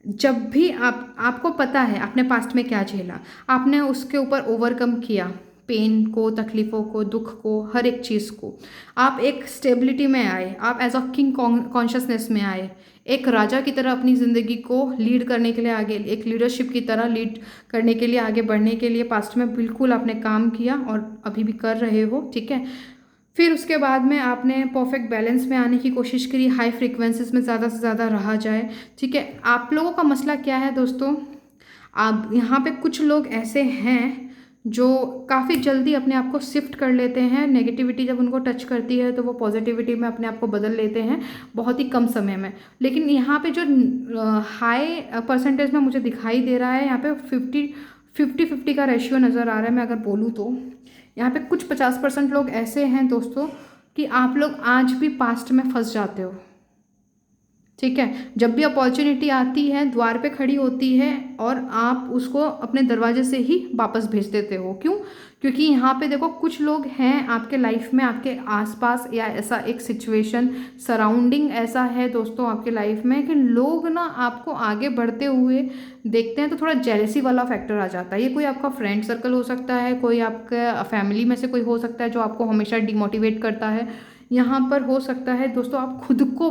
जब भी आपको पता है आपने पास्ट में क्या झेला, आपने उसके ऊपर ओवरकम किया, पेन को, तकलीफ़ों को, दुख को, हर एक चीज़ को, आप एक स्टेबिलिटी में आए, आप एज अ किंग कॉन्शियसनेस में आए, एक राजा की तरह अपनी ज़िंदगी को लीड करने के लिए आगे, एक लीडरशिप की तरह लीड करने के लिए, आगे बढ़ने के लिए पास्ट में बिल्कुल आपने काम किया और अभी भी कर रहे हो, ठीक है। फिर उसके बाद में आपने परफेक्ट बैलेंस में आने की कोशिश करी, हाई फ्रीक्वेंसीज में ज़्यादा से ज़्यादा रहा जाए, ठीक है। आप लोगों का मसला क्या है दोस्तों, आप यहाँ पे कुछ लोग ऐसे हैं जो काफ़ी जल्दी अपने आप को शिफ्ट कर लेते हैं, नेगेटिविटी जब उनको टच करती है तो वो पॉजिटिविटी में अपने आप को बदल लेते हैं बहुत ही कम समय में। लेकिन यहाँ पे जो हाई परसेंटेज में मुझे दिखाई दे रहा है, यहाँ पे 50-50 का रेशियो नज़र आ रहा है। मैं अगर बोलूँ तो यहाँ पे कुछ 50% लोग ऐसे हैं दोस्तों कि आप लोग आज भी पास्ट में फंस जाते हो, ठीक है। जब भी अपॉर्चुनिटी आती है, द्वार पे खड़ी होती है और आप उसको अपने दरवाजे से ही वापस भेज देते हो। क्यों? क्योंकि यहाँ पे देखो कुछ लोग हैं आपके लाइफ में, आपके आसपास, या ऐसा एक सिचुएशन सराउंडिंग ऐसा है दोस्तों आपके लाइफ में कि लोग ना आपको आगे बढ़ते हुए देखते हैं तो थोड़ा जेलेसी वाला फैक्टर आ जाता है। ये कोई आपका फ्रेंड सर्कल हो सकता है, कोई आपका फैमिली में से कोई हो सकता है जो आपको हमेशा डिमोटिवेट करता है। यहाँ पर हो सकता है दोस्तों आप खुद को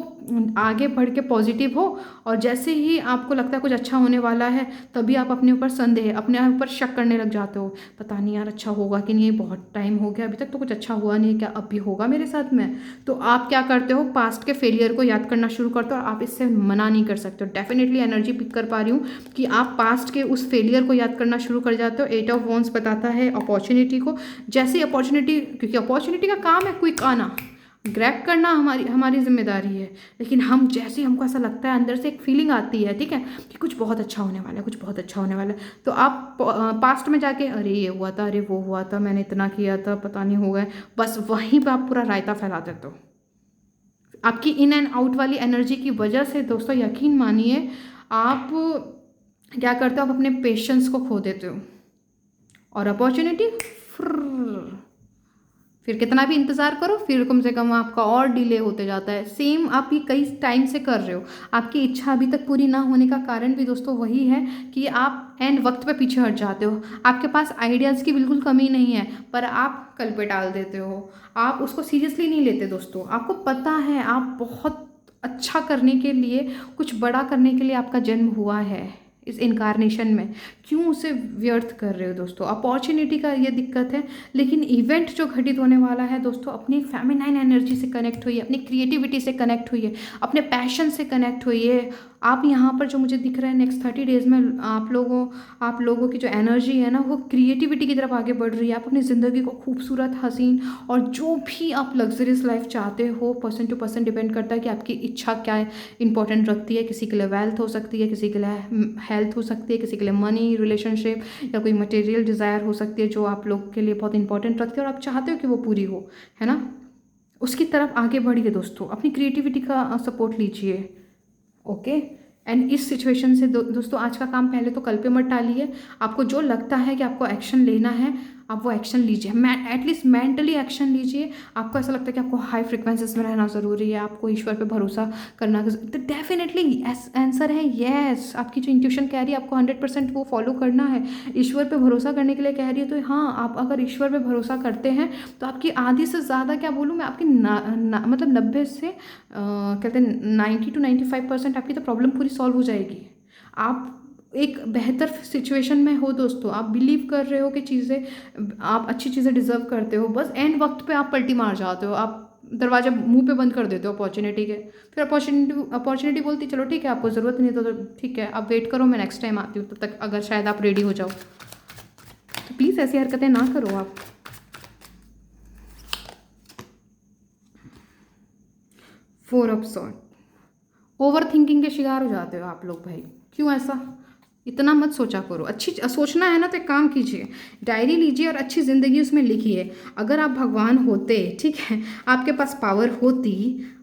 आगे बढ़ के पॉजिटिव हो, और जैसे ही आपको लगता है कुछ अच्छा होने वाला है तभी आप अपने ऊपर संदेह, अपने ऊपर शक करने लग जाते हो। पता नहीं यार अच्छा होगा कि नहीं, बहुत टाइम हो गया अभी तक तो कुछ अच्छा हुआ नहीं, क्या अब भी होगा मेरे साथ में? तो आप क्या करते हो, पास्ट के फेलियर को याद करना शुरू करते हो, और आप इससे मना नहीं कर सकते हो। डेफिनेटली एनर्जी पिक कर पा रही हूँ कि आप पास्ट के उस फेलियर को याद करना शुरू कर जाते हो। 8 ऑफ वॉन्ड्स बताता है अपॉर्चुनिटी को। जैसे ही अपॉर्चुनिटी, क्योंकि अपॉर्चुनिटी का काम है क्विक आना, ग्रैब करना हमारी हमारी जिम्मेदारी है, लेकिन हम जैसे ही हमको ऐसा लगता है, अंदर से एक फीलिंग आती है, ठीक है, कि कुछ बहुत अच्छा होने वाला है, कुछ बहुत अच्छा होने वाला है, तो आप पास्ट में जाके अरे ये हुआ था, अरे वो हुआ था, मैंने इतना किया था, पता नहीं हो गया, बस वहीं पे आप पूरा रायता फैला देते हो। आपकी इन एंड आउट वाली एनर्जी की वजह से दोस्तों यकीन मानिए आप क्या करते हो, आप अपने पेशेंस को खो देते हो, और अपॉर्चुनिटी फिर कितना भी इंतज़ार करो फिर कम से कम आपका और डिले होते जाता है। सेम आप ये कई टाइम से कर रहे हो। आपकी इच्छा अभी तक पूरी ना होने का कारण भी दोस्तों वही है कि आप एंड वक्त पे पीछे हट जाते हो। आपके पास आइडियाज़ की बिल्कुल कमी नहीं है, पर आप कल पे टाल देते हो, आप उसको सीरियसली नहीं लेते दोस्तों। आपको पता है आप बहुत अच्छा करने के लिए, कुछ बड़ा करने के लिए आपका जन्म हुआ है इस इनकारनेशन में, क्यों उसे व्यर्थ कर रहे हो दोस्तों? अपॉर्चुनिटी का ये दिक्कत है, लेकिन इवेंट जो घटित होने वाला है दोस्तों अपनी फेमिनाइन एनर्जी से कनेक्ट हुई है, अपनी क्रिएटिविटी से कनेक्ट हुई है, अपने पैशन से कनेक्ट हुई है। आप यहाँ पर जो मुझे दिख रहा है नेक्स्ट 30 डेज़ में आप लोगों की जो एनर्जी है ना वो क्रिएटिविटी की तरफ आगे बढ़ रही है। आप अपनी ज़िंदगी को खूबसूरत, हसीन और जो भी आप लग्जरियस लाइफ चाहते हो, पर्सन टू पर्सन डिपेंड करता है कि आपकी इच्छा क्या इंपॉर्टेंट रखती है। किसी के लिए वेल्थ हो सकती है, किसी के लिए हेल्थ हो सकती है, किसी के लिए मनी, रिलेशनशिप या कोई मटेरियल डिज़ायर हो सकती है जो आप लोग के लिए बहुत इंपॉर्टेंट रखती है और आप चाहते हो कि वो पूरी हो, है ना? उसकी तरफ आगे बढ़िए दोस्तों, अपनी क्रिएटिविटी का सपोर्ट लीजिए। ओके। एंड इस सिचुएशन से दोस्तों आज का काम पहले तो कल पे मत टालिए। आपको जो लगता है कि आपको एक्शन लेना है आप वो एक्शन लीजिए, एटलीस्ट मेंटली एक्शन लीजिए। आपको ऐसा लगता है कि आपको हाई फ्रिक्वेंसीज में रहना ज़रूरी है, आपको ईश्वर पे भरोसा करना, तो डेफिनेटली आंसर है येस। आपकी जो इंट्यूशन कह रही है आपको 100% वो फॉलो करना है, ईश्वर पे भरोसा करने के लिए कह रही है, तो हाँ आप अगर ईश्वर पे भरोसा करते हैं तो आपकी आधी से ज़्यादा, क्या बोलूँ मैं, आपकी मतलब 90 से कहते हैं 90 to 95% आपकी तो प्रॉब्लम पूरी सॉल्व हो जाएगी। आप एक बेहतर सिचुएशन में हो दोस्तों, आप बिलीव कर रहे हो कि चीज़ें, आप अच्छी चीज़ें डिज़र्व करते हो, बस एंड वक्त पे आप पलटी मार जाते हो, आप दरवाजा मुंह पे बंद कर देते हो अपॉर्चुनिटी के। फिर अपॉर्चुनिटी बोलती चलो ठीक है आपको ज़रूरत नहीं तो ठीक है आप वेट करो, मैं नेक्स्ट टाइम आती हूँ, तब तक अगर शायद आप रेडी हो जाओ। तो प्लीज़ ऐसी हरकतें ना करो आप। Four of sword, over thinking के शिकार हो जाते हो आप लोग भाई। क्यों ऐसा? इतना मत सोचा करो। अच्छी सोचना है ना तो एक काम कीजिए, डायरी लीजिए और अच्छी ज़िंदगी उसमें लिखिए। अगर आप भगवान होते, ठीक है, आपके पास पावर होती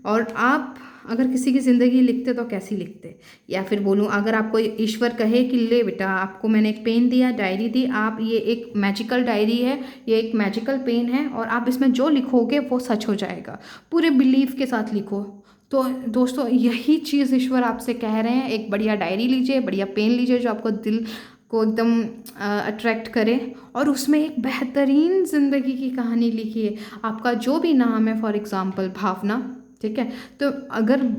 और आप अगर किसी की ज़िंदगी लिखते तो कैसी लिखते? या फिर बोलूँ अगर आपको ईश्वर कहे कि ले बेटा आपको मैंने एक पेन दिया, डायरी दी, आप ये एक मैजिकल डायरी है, ये एक मैजिकल पेन है और आप इसमें जो लिखोगे वो सच हो जाएगा, पूरे बिलीव के साथ लिखो। तो दोस्तों यही चीज़ ईश्वर आपसे कह रहे हैं। एक बढ़िया डायरी लीजिए, बढ़िया पेन लीजिए जो आपको दिल को एकदम अट्रैक्ट करे और उसमें एक बेहतरीन ज़िंदगी की कहानी लिखिए। आपका जो भी नाम है, फॉर एग्ज़ाम्पल भावना, ठीक है, तो अगर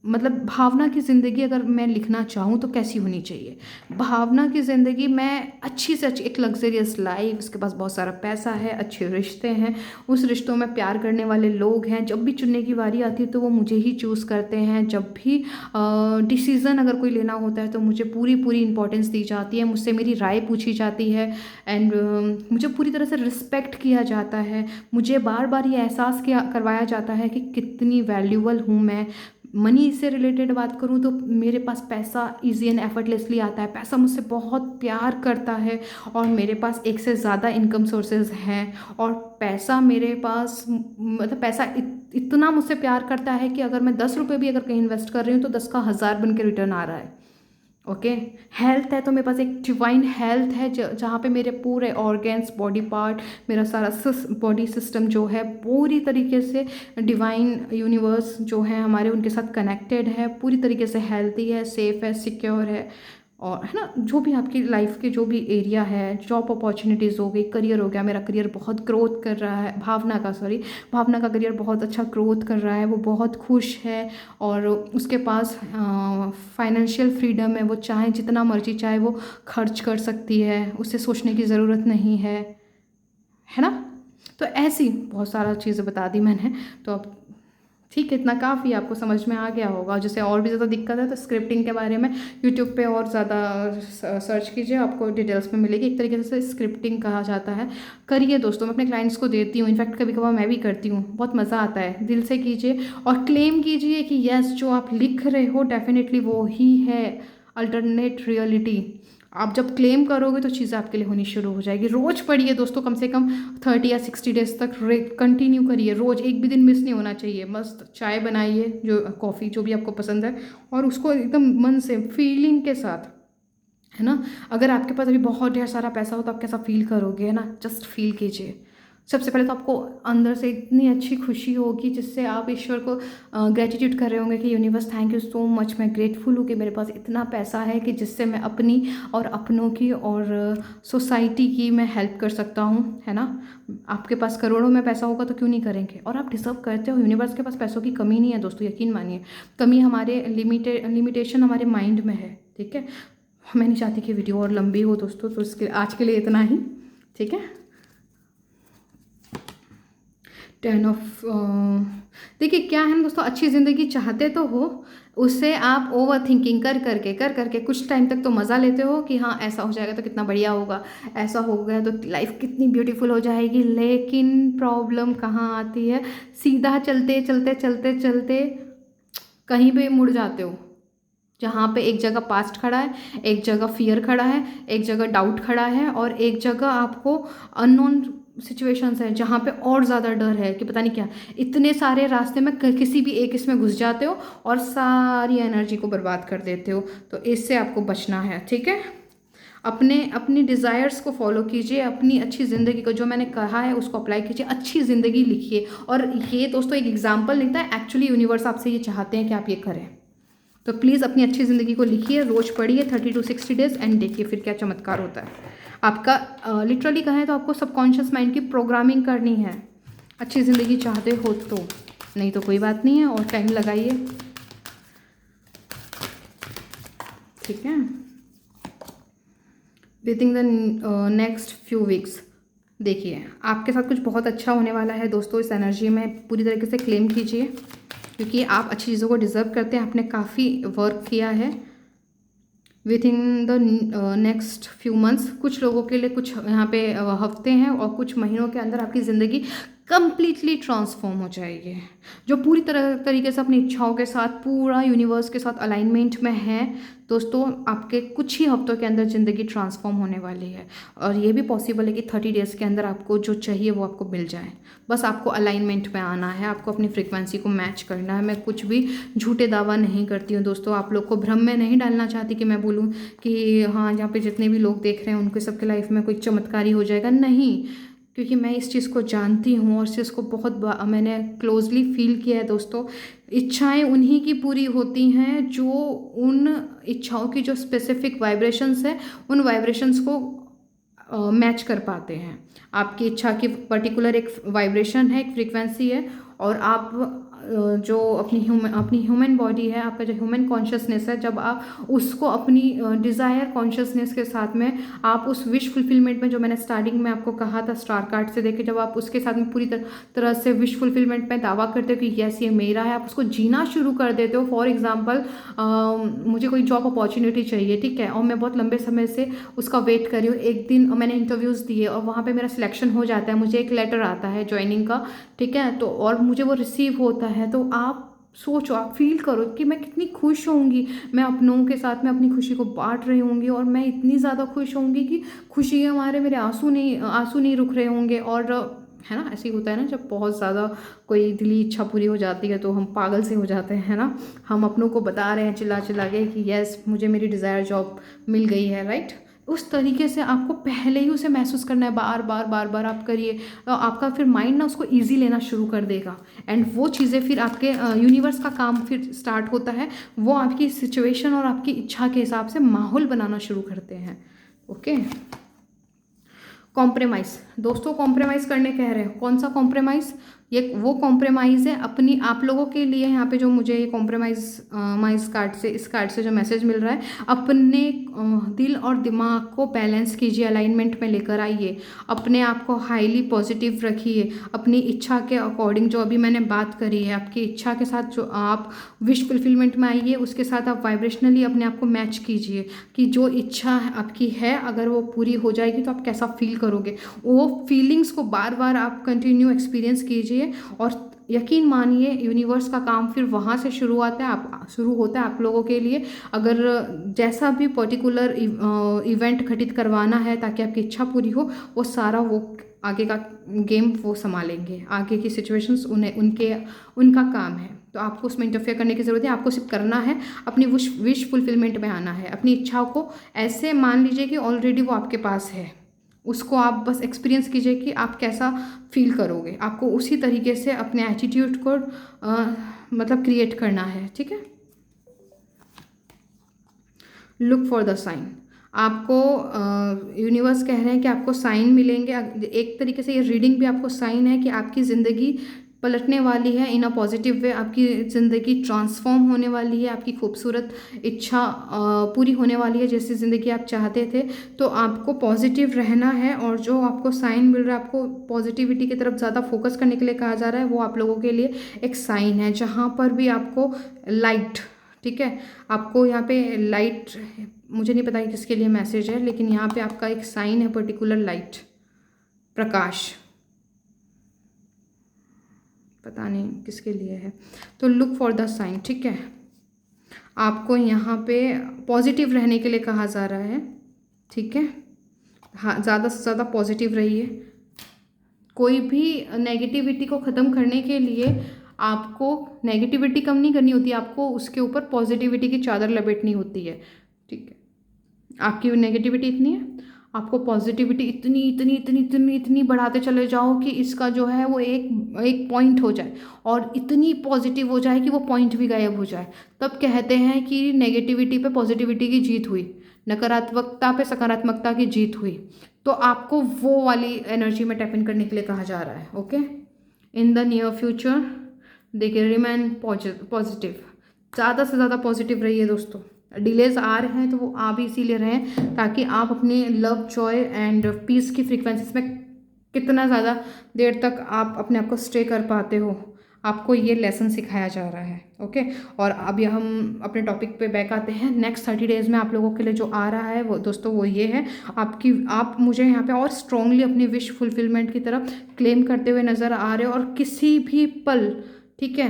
मतलब भावना की ज़िंदगी अगर मैं लिखना चाहूँ तो कैसी होनी चाहिए? भावना की ज़िंदगी में अच्छी से अच्छी एक लग्जरियस लाइफ, उसके पास बहुत सारा पैसा है, अच्छे रिश्ते हैं, उस रिश्तों में प्यार करने वाले लोग हैं, जब भी चुनने की बारी आती है तो वो मुझे ही चूज़ करते हैं, जब भी डिसीज़न अगर कोई लेना होता है तो मुझे पूरी पूरी इंपॉर्टेंस दी जाती है, मुझसे मेरी राय पूछी जाती है एंड मुझे पूरी तरह से रिस्पेक्ट किया जाता है, मुझे बार बार ये एहसास करवाया जाता है कि कितनी वैल्यूबल हूँ मैं। मनी से रिलेटेड बात करूँ तो मेरे पास पैसा ईजी एंड एफर्टलेसली आता है, पैसा मुझसे बहुत प्यार करता है और मेरे पास एक से ज़्यादा इनकम सोर्सेज हैं और पैसा मेरे पास मतलब पैसा इतना मुझसे प्यार करता है कि अगर मैं 10 रुपये भी अगर कहीं इन्वेस्ट कर रही हूँ तो 10 का 1000 बन के रिटर्न आ रहा है। ओके, हेल्थ है तो मेरे पास एक डिवाइन हेल्थ है जहाँ पे मेरे पूरे ऑर्गेन्स, बॉडी पार्ट, मेरा सारा बॉडी सिस्टम जो है पूरी तरीके से डिवाइन यूनिवर्स जो है हमारे उनके साथ कनेक्टेड है, पूरी तरीके से हेल्थी है, सेफ़ है, सिक्योर है। और है ना, जो भी आपकी लाइफ के जो भी एरिया है, जॉब अपॉर्चुनिटीज़ हो गई, करियर हो गया, मेरा करियर बहुत ग्रोथ कर रहा है, भावना का करियर बहुत अच्छा ग्रोथ कर रहा है, वो बहुत खुश है और उसके पास फाइनेंशियल फ्रीडम है, वो चाहे जितना मर्जी चाहे वो खर्च कर सकती है, उसे सोचने की ज़रूरत नहीं है ना। तो ऐसी बहुत सारा चीज़ें बता दी मैंने, तो अब ठीक है, इतना काफ़ी आपको समझ में आ गया होगा। जैसे और भी ज़्यादा दिक्कत है तो स्क्रिप्टिंग के बारे में यूट्यूब पे और ज़्यादा सर्च कीजिए, आपको डिटेल्स में मिलेगी। एक तरीके से स्क्रिप्टिंग कहा जाता है। करिए दोस्तों, मैं अपने क्लाइंट्स को देती हूँ, इनफैक्ट कभी कभार मैं भी करती हूँ, बहुत मज़ा आता है। दिल से कीजिए और क्लेम कीजिए कि यस, जो आप लिख रहे हो डेफिनेटली वो ही है अल्टरनेट रियलिटी। आप जब क्लेम करोगे तो चीज़ें आपके लिए होनी शुरू हो जाएगी। रोज़ पढ़िए दोस्तों, कम से कम 30 या 60 डेज तक कंटिन्यू करिए। रोज़ एक भी दिन मिस नहीं होना चाहिए। मस्त चाय बनाइए, जो कॉफ़ी जो भी आपको पसंद है, और उसको एकदम मन से फीलिंग के साथ, है ना। अगर आपके पास अभी बहुत ढेर सारा पैसा हो तो आप कैसा फील करोगे, है ना। जस्ट फील कीजिए। सबसे पहले तो आपको अंदर से इतनी अच्छी खुशी होगी जिससे आप ईश्वर को ग्रेटिट्यूड कर रहे होंगे कि universe thank you so much, मैं ग्रेटफुल हूँ कि मेरे पास इतना पैसा है कि जिससे मैं अपनी और अपनों की और सोसाइटी की मैं हेल्प कर सकता हूँ, है ना। आपके पास करोड़ों में पैसा होगा तो क्यों नहीं करेंगे, और आप डिजर्व करते हो। यूनिवर्स के पास पैसों की कमी नहीं है दोस्तों, यकीन मानिए। कमी हमारे लिमिटेशन हमारे माइंड में है, ठीक है। मैं नहीं चाहती कि वीडियो और लंबी हो दोस्तों, तो इसके आज के लिए इतना ही, ठीक है। 10 ऑफ देखिए क्या है ना दोस्तों, अच्छी ज़िंदगी चाहते तो हो, उससे आप ओवर थिंकिंग कर करके कुछ टाइम तक तो मज़ा लेते हो कि हाँ ऐसा हो जाएगा तो कितना बढ़िया होगा, ऐसा हो गया तो लाइफ कितनी ब्यूटीफुल हो जाएगी। लेकिन प्रॉब्लम कहाँ आती है, सीधा चलते चलते चलते चलते कहीं पे मुड़ जाते हो, जहाँ पे एक जगह पास्ट खड़ा है, एक जगह फियर खड़ा है, एक जगह डाउट खड़ा है, और एक जगह आपको अननोन सिचुएशंस है जहाँ पे और ज़्यादा डर है कि पता नहीं क्या। इतने सारे रास्ते में किसी भी एक इसमें घुस जाते हो और सारी एनर्जी को बर्बाद कर देते हो। तो इससे आपको बचना है, ठीक है। अपनी डिज़ायर्स को फॉलो कीजिए, अपनी अच्छी ज़िंदगी को, जो मैंने कहा है उसको अप्लाई कीजिए, अच्छी ज़िंदगी लिखिए। और ये दोस्तों एक एग्जाम्पल नहीं था, एक्चुअली यूनिवर्स आपसे ये चाहते हैं कि आप ये करें। तो प्लीज़ अपनी अच्छी ज़िंदगी को लिखिए, रोज़ पढ़िए 30 to 60 डेज़, एंड देखिए फिर क्या चमत्कार होता है आपका। लिटरली कहें तो आपको सबकॉन्शियस माइंड की प्रोग्रामिंग करनी है, अच्छी ज़िंदगी चाहते हो तो। नहीं तो कोई बात नहीं है, और टाइम लगाइए, ठीक है। Within the next few weeks देखिए आपके साथ कुछ बहुत अच्छा होने वाला है दोस्तों। इस एनर्जी में पूरी तरीके से क्लेम कीजिए, क्योंकि आप अच्छी चीज़ों को डिज़र्व करते हैं। आपने काफ़ी वर्क किया है। With in the next few months, कुछ लोगों के लिए कुछ यहाँ पे हफ्ते हैं, और कुछ महीनों के अंदर आपकी ज़िंदगी कंप्लीटली ट्रांसफॉर्म हो जाएगी। जो पूरी तरीके से अपनी इच्छाओं के साथ, पूरा यूनिवर्स के साथ अलाइनमेंट में है दोस्तों, आपके कुछ ही हफ्तों के अंदर ज़िंदगी ट्रांसफॉर्म होने वाली है। और ये भी पॉसिबल है कि 30 डेज़ के अंदर आपको जो चाहिए वो आपको मिल जाए। बस आपको अलाइनमेंट में आना है, आपको अपनी फ्रीक्वेंसी को मैच करना है। मैं कुछ भी झूठे दावा नहीं करती हूँ दोस्तों, आप लोग को भ्रम में नहीं डालना चाहती कि मैं बोलूँ कि हाँ यहाँ पे जितने भी लोग देख रहे हैं उनके सबके लाइफ में कोई चमत्कारी हो जाएगा, नहीं। क्योंकि मैं इस चीज़ को जानती हूँ और इस चीज़ को बहुत मैंने क्लोजली फील किया है दोस्तों। इच्छाएं उन्हीं की पूरी होती हैं जो उन इच्छाओं की जो स्पेसिफिक वाइब्रेशंस है, उन वाइब्रेशंस को मैच कर पाते हैं। आपकी इच्छा की पर्टिकुलर एक वाइब्रेशन है, एक फ्रीक्वेंसी है, और आप जो अपनी ह्यूमन बॉडी है, आपका जो ह्यूमन कॉन्शियसनेस है, जब आप उसको अपनी डिज़ायर कॉन्शियसनेस के साथ में आप उस विश फुलफिलमेंट में, जो मैंने स्टार्टिंग में आपको कहा था स्टार कार्ड से देखे, जब आप उसके साथ में पूरी तरह से विश फुलफिलमेंट में दावा करते हो कि यस ये मेरा है, आप उसको जीना शुरू कर देते हो। फॉर एग्जाम्पल मुझे कोई जॉब अपॉर्चुनिटी चाहिए, ठीक है, और मैं बहुत लंबे समय से उसका वेट कर रही हूँ। एक दिन मैंने इंटरव्यूज़ दिए और वहाँ पर मेरा सिलेक्शन हो जाता है, मुझे एक लेटर आता है ज्वाइनिंग का, ठीक है, तो और मुझे वो रिसीव होता है। तो आप सोचो, आप फील करो कि मैं कितनी खुश होंगी, मैं अपनों के साथ में अपनी खुशी को बांट रही होंगी, और मैं इतनी ज़्यादा खुश होंगी कि खुशी के मारे मेरे आंसू नहीं रुक रहे होंगे। और है ना, ऐसे ही होता है ना, जब बहुत ज़्यादा कोई दिली इच्छा पूरी हो जाती है तो हम पागल से हो जाते हैं ना, हम अपनों को बता रहे हैं चिल्ला चिल्ला के कि यस मुझे मेरी डिज़ायर जॉब मिल गई है, राइट। उस तरीके से आपको पहले ही उसे महसूस करना है, बार बार बार बार आप करिए, तो आपका फिर माइंड ना उसको ईजी लेना शुरू कर देगा, एंड वो चीज़ें फिर आपके यूनिवर्स का काम फिर स्टार्ट होता है, वो आपकी सिचुएशन और आपकी इच्छा के हिसाब से माहौल बनाना शुरू करते हैं। ओके, कॉम्प्रोमाइज़, दोस्तों कॉम्प्रोमाइज़ करने कह रहे हैं, कौन सा कॉम्प्रोमाइज़, ये वो कॉम्प्रोमाइज़ है अपनी आप लोगों के लिए। यहाँ पे जो मुझे ये कॉम्प्रोमाइज़ कार्ड से, इस कार्ड से जो मैसेज मिल रहा है, अपने दिल और दिमाग को बैलेंस कीजिए, अलाइनमेंट में लेकर आइए, अपने आप को हाईली पॉजिटिव रखिए, अपनी इच्छा के अकॉर्डिंग, जो अभी मैंने बात करी है, आपकी इच्छा के साथ जो आप विश फुलफिलमेंट में आइए, उसके साथ आप वाइब्रेशनली अपने आप को मैच कीजिए कि जो इच्छा आपकी है अगर वो पूरी हो जाएगी तो आप कैसा फील करोगे, वो फीलिंग्स को बार बार आप कंटिन्यू एक्सपीरियंस कीजिए, और यकीन मानिए यूनिवर्स का काम फिर वहाँ से शुरू होता है आप लोगों के लिए। अगर जैसा भी पर्टिकुलर इवेंट घटित करवाना है ताकि आपकी इच्छा पूरी हो, वो सारा वो आगे का गेम वो संभालेंगे, आगे की सिचुएशंस उनका काम है, तो आपको उसमें इंटरफेयर करने की ज़रूरत है। आपको सिर्फ करना है, अपनी विश फुलफिलमेंट में आना है, अपनी इच्छाओं को ऐसे मान लीजिए कि ऑलरेडी वो आपके पास है, उसको आप बस एक्सपीरियंस कीजिए कि आप कैसा फील करोगे, आपको उसी तरीके से अपने एटीट्यूड को मतलब क्रिएट करना है, ठीक है। लुक फॉर द साइन, आपको यूनिवर्स कह रहे हैं कि आपको साइन मिलेंगे, एक तरीके से ये रीडिंग भी आपको साइन है कि आपकी ज़िंदगी पलटने वाली है इन अ पॉजिटिव वे, आपकी ज़िंदगी ट्रांसफॉर्म होने वाली है, आपकी खूबसूरत इच्छा पूरी होने वाली है, जैसी ज़िंदगी आप चाहते थे। तो आपको पॉजिटिव रहना है, और जो आपको साइन मिल रहा है, आपको पॉजिटिविटी की तरफ ज़्यादा फोकस करने के लिए कहा जा रहा है, वो आप लोगों के लिए एक साइन है, जहाँ पर भी आपको लाइट, ठीक है, आपको यहाँ पे लाइट, मुझे नहीं पता कि किसके लिए मैसेज है, लेकिन यहाँ पे आपका एक साइन है पर्टिकुलर, लाइट, प्रकाश, पता नहीं किसके लिए है। तो लुक फॉर द साइन, ठीक है, आपको यहाँ पे पॉजिटिव रहने के लिए कहा जा रहा है, ठीक है। हाँ, ज़्यादा से ज़्यादा पॉजिटिव रहिए, कोई भी नेगेटिविटी को ख़त्म करने के लिए आपको नेगेटिविटी कम नहीं करनी होती, आपको उसके ऊपर पॉजिटिविटी की चादर लपेटनी होती है, ठीक है। आपकी नेगेटिविटी इतनी है, आपको पॉजिटिविटी इतनी इतनी इतनी इतनी इतनी बढ़ाते चले जाओ कि इसका जो है वो एक पॉइंट हो जाए, और इतनी पॉजिटिव हो जाए कि वो पॉइंट भी गायब हो जाए। तब कहते हैं कि नेगेटिविटी पे पॉजिटिविटी की जीत हुई, नकारात्मकता पे सकारात्मकता की जीत हुई। तो आपको वो वाली एनर्जी में टैप इन करने के लिए कहा जा रहा है। Okay, in the near future देखिए, रिमेन पॉजिटिव, ज़्यादा से ज़्यादा पॉजिटिव रहिए दोस्तों। डिलेज आ रहे हैं तो वो आ भी इसीलिए रहे हैं ताकि आप अपने लव, जॉय एंड पीस की फ्रीक्वेंसीज में कितना ज़्यादा देर तक आप अपने आप को स्टे कर पाते हो, आपको ये लेसन सिखाया जा रहा है। ओके, और अभी हम अपने टॉपिक पे बैक आते हैं। नेक्स्ट 30 डेज़ में आप लोगों के लिए जो आ रहा है वो दोस्तों वो ये है, आप मुझे यहाँ पे और स्ट्रांगली अपनी विश फुलफिलमेंट की तरफ क्लेम करते हुए नज़र आ रहे हो, और किसी भी पल, ठीक है,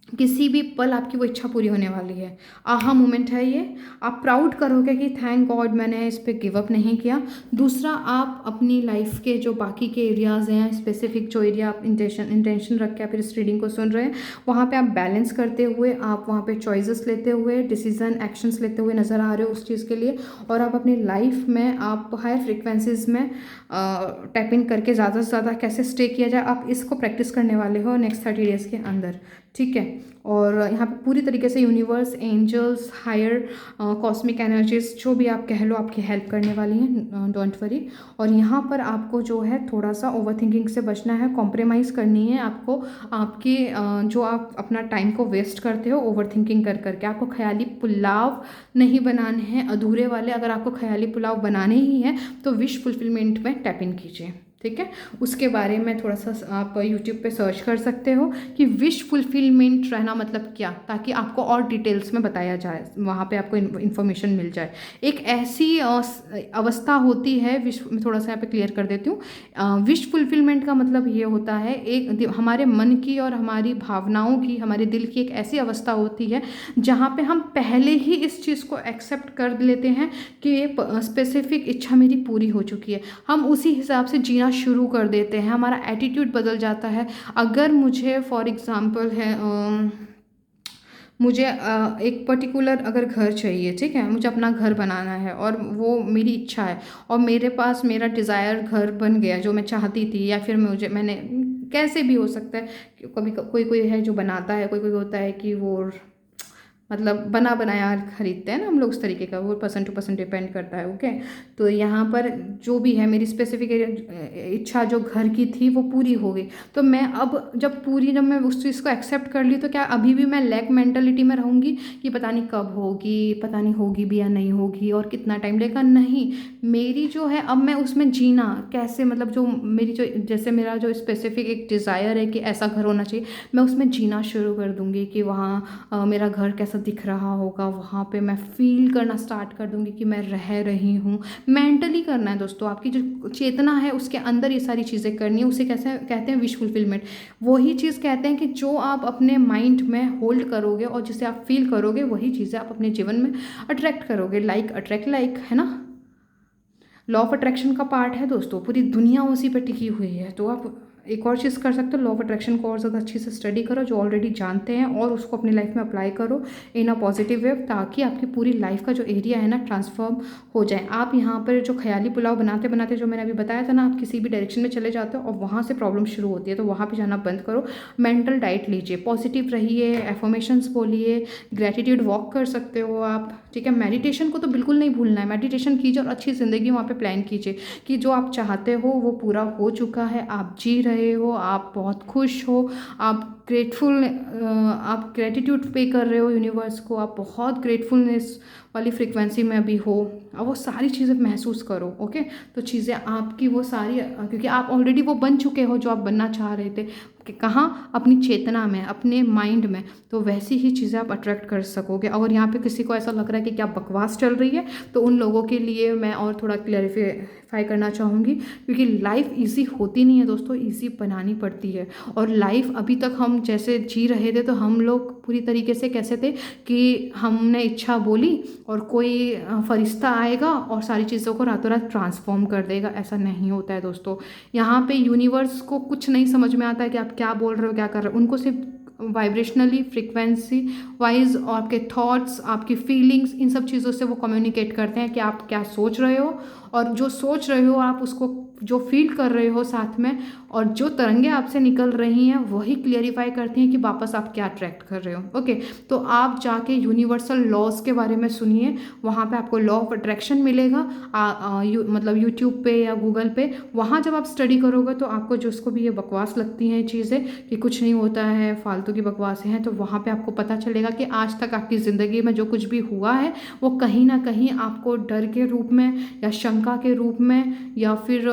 किसी भी पल आपकी वो इच्छा पूरी होने वाली है। आहा मोमेंट है ये, आप प्राउड करोगे कि थैंक गॉड मैंने इस पर गिव अप नहीं किया। दूसरा, आप अपनी लाइफ के जो बाकी के एरियाज़ हैं, स्पेसिफिक जो एरिया आप इंटेंशन रख के फिर इस रीडिंग को सुन रहे हैं, वहाँ पे आप बैलेंस करते हुए, आप वहाँ पे चॉइसेस लेते हुए, डिसीजन एक्शंस लेते हुए नज़र आ रहे हो उस चीज़ के लिए, और आप अपनी लाइफ में आप हायर फ्रिक्वेंसीज में टैप इन करके ज़्यादा से ज़्यादा कैसे स्टे किया जाए, आप इसको प्रैक्टिस करने वाले हो नेक्स्ट 30 डेज़ के अंदर, ठीक है। और यहाँ पे पूरी तरीके से universe, angels, higher cosmic energies, जो भी आप कह लो, आपकी हेल्प करने वाली हैं, डोंट वरी। और यहाँ पर आपको जो है थोड़ा सा ओवर थिंकिंग से बचना है, कॉम्प्रोमाइज़ करनी है आपको, आपकी जो आप अपना टाइम को वेस्ट करते हो ओवर थिंकिंग कर करके, आपको ख्याली पुलाव नहीं बनाने हैं अधूरे वाले। अगर आपको ख्याली पुलाव बनाने ही हैं तो विश फुलफिलमेंट में टैप इन कीजिए, ठीक है। उसके बारे में थोड़ा सा आप यूट्यूब पे सर्च कर सकते हो कि विश फुलफिलमेंट रहना मतलब क्या, ताकि आपको और डिटेल्स में बताया जाए, वहाँ पे आपको इन्फॉर्मेशन मिल जाए। एक ऐसी अवस्था होती है, विश में थोड़ा सा यहाँ पे क्लियर कर देती हूँ। विश फुलफिलमेंट का मतलब ये होता है, एक हमारे मन की और हमारी भावनाओं की, हमारे दिल की एक ऐसी अवस्था होती है जहाँ पे हम पहले ही इस चीज़ को एक्सेप्ट कर लेते हैं कि ये स्पेसिफिक इच्छा मेरी पूरी हो चुकी है। हम उसी हिसाब से जीना शुरू कर देते हैं, हमारा एटीट्यूड बदल जाता है। अगर मुझे फॉर एग्ज़ाम्पल है मुझे एक पर्टिकुलर अगर घर चाहिए, ठीक है, मुझे अपना घर बनाना है और वो मेरी इच्छा है और मेरे पास मेरा डिज़ायर घर बन गया जो मैं चाहती थी, या फिर मैंने कैसे भी हो सकता है, कभी कोई कोई है जो बनाता है, कोई कोई होता है कि वो मतलब बना बनाया खरीदते हैं ना हम लोग, उस तरीके का, वो पर्सन टू पर्सन डिपेंड करता है। ओके, तो यहाँ पर जो भी है मेरी स्पेसिफिक इच्छा जो घर की थी वो पूरी हो गई। तो मैं अब जब मैं उस चीज़ को एक्सेप्ट कर ली, तो क्या अभी भी मैं लैक मेंटालिटी में रहूँगी कि पता नहीं कब होगी, पता नहीं होगी भी या नहीं होगी और कितना टाइम लगेगा? नहीं, मेरी जो है अब मैं उसमें जीना कैसे, मतलब जो मेरी जो जैसे मेरा जो स्पेसिफिक एक डिज़ायर है कि ऐसा घर होना चाहिए, मैं उसमें जीना शुरू कर दूँगी कि वहाँ मेरा घर कैसा दिख रहा होगा, वहाँ पे मैं फील करना स्टार्ट कर दूँगी कि मैं रह रही हूँ। मेंटली करना है दोस्तों, आपकी जो चेतना है उसके अंदर ये सारी चीज़ें करनी है। उसे कैसे कहते हैं? Wish fulfilment. वही चीज़ कहते हैं कि जो आप अपने माइंड में होल्ड करोगे और जिसे आप फील करोगे, वही चीज़ें आप अपने जीवन में अट्रैक्ट करोगे। लाइक अट्रैक्ट लाइक, है ना? लॉ ऑफ अट्रैक्शन का पार्ट है दोस्तों, पूरी दुनिया उसी पर टिकी हुई है। तो आप एक और चीज़ कर सकते हो, लॉ ऑफ अट्रैक्शन को और ज़्यादा अच्छे से स्टडी करो जो ऑलरेडी जानते हैं और उसको अपनी लाइफ में अप्लाई करो इन अ पॉजिटिव वे, ताकि आपकी पूरी लाइफ का जो एरिया है ना ट्रांसफॉर्म हो जाए। आप यहाँ पर जो ख्याली पुलाव बनाते बनाते जो मैंने अभी बताया था ना, आप किसी भी डायरेक्शन में चले जाते हो और वहाँ से प्रॉब्लम शुरू होती है, तो वहाँ पर जाना बंद करो। मेंटल डाइट लीजिए, पॉजिटिव रहिए, एफर्मेशंस बोलिए, ग्रेटिट्यूड वॉक कर सकते हो आप, ठीक है। मेडिटेशन को तो बिल्कुल नहीं भूलना है, मेडिटेशन कीजिए और अच्छी ज़िंदगी वहाँ पे प्लान कीजिए कि जो आप चाहते हो वो पूरा हो चुका है, आप जी रहे हो, आप बहुत खुश हो, आप ग्रेटफुल, आप ग्रेटिट्यूड पे कर रहे हो यूनिवर्स को, आप बहुत ग्रेटफुलनेस वाली फ्रीक्वेंसी में अभी हो, अब वो सारी चीज़ें महसूस करो। ओके, तो चीज़ें आपकी वो सारी, क्योंकि आप ऑलरेडी वो बन चुके हो जो आप बनना चाह रहे थे, कि कहाँ? अपनी चेतना में, अपने माइंड में। तो वैसी ही चीज़ें आप अट्रैक्ट कर सकोगे। अगर यहाँ पे किसी को ऐसा लग रहा है कि क्या बकवास चल रही है, तो उन लोगों के लिए मैं और थोड़ा क्लैरिफाई करना चाहूँगी, क्योंकि लाइफ इजी होती नहीं है दोस्तों, इजी बनानी पड़ती है। और लाइफ अभी तक हम जैसे जी रहे थे, तो हम लोग पूरी तरीके से कैसे थे कि हमने इच्छा बोली और कोई फरिश्ता आएगा और सारी चीज़ों को रातों रात ट्रांसफॉर्म कर देगा। ऐसा नहीं होता है दोस्तों। यहाँ पे यूनिवर्स को कुछ नहीं समझ में आता है कि आप क्या बोल रहे हो, क्या कर रहे हो। उनको सिर्फ वाइब्रेशनली, फ्रिक्वेंसी वाइज और आपके थॉट्स, आपकी फीलिंग्स, इन सब चीज़ों से वो कम्युनिकेट करते हैं कि आप क्या सोच रहे हो, और जो सोच रहे हो आप उसको जो फील कर रहे हो साथ में, और जो तरंगे आपसे निकल रही हैं वही क्लियरिफाई करती हैं कि वापस आप क्या अट्रैक्ट कर रहे हो। ओके, तो आप जाके यूनिवर्सल लॉज के बारे में सुनिए, वहाँ पे आपको लॉ ऑफ अट्रैक्शन मिलेगा। मतलब यूट्यूब पे या गूगल पे, वहाँ जब आप स्टडी करोगे तो आपको जिसको भी ये बकवास लगती हैं चीज़ें कि कुछ नहीं होता है, फालतू की बकवासें हैं, तो वहाँ पे आपको पता चलेगा कि आज तक आपकी ज़िंदगी में जो कुछ भी हुआ है वो कहीं ना कहीं आपको डर के रूप में या शंका के रूप में या फिर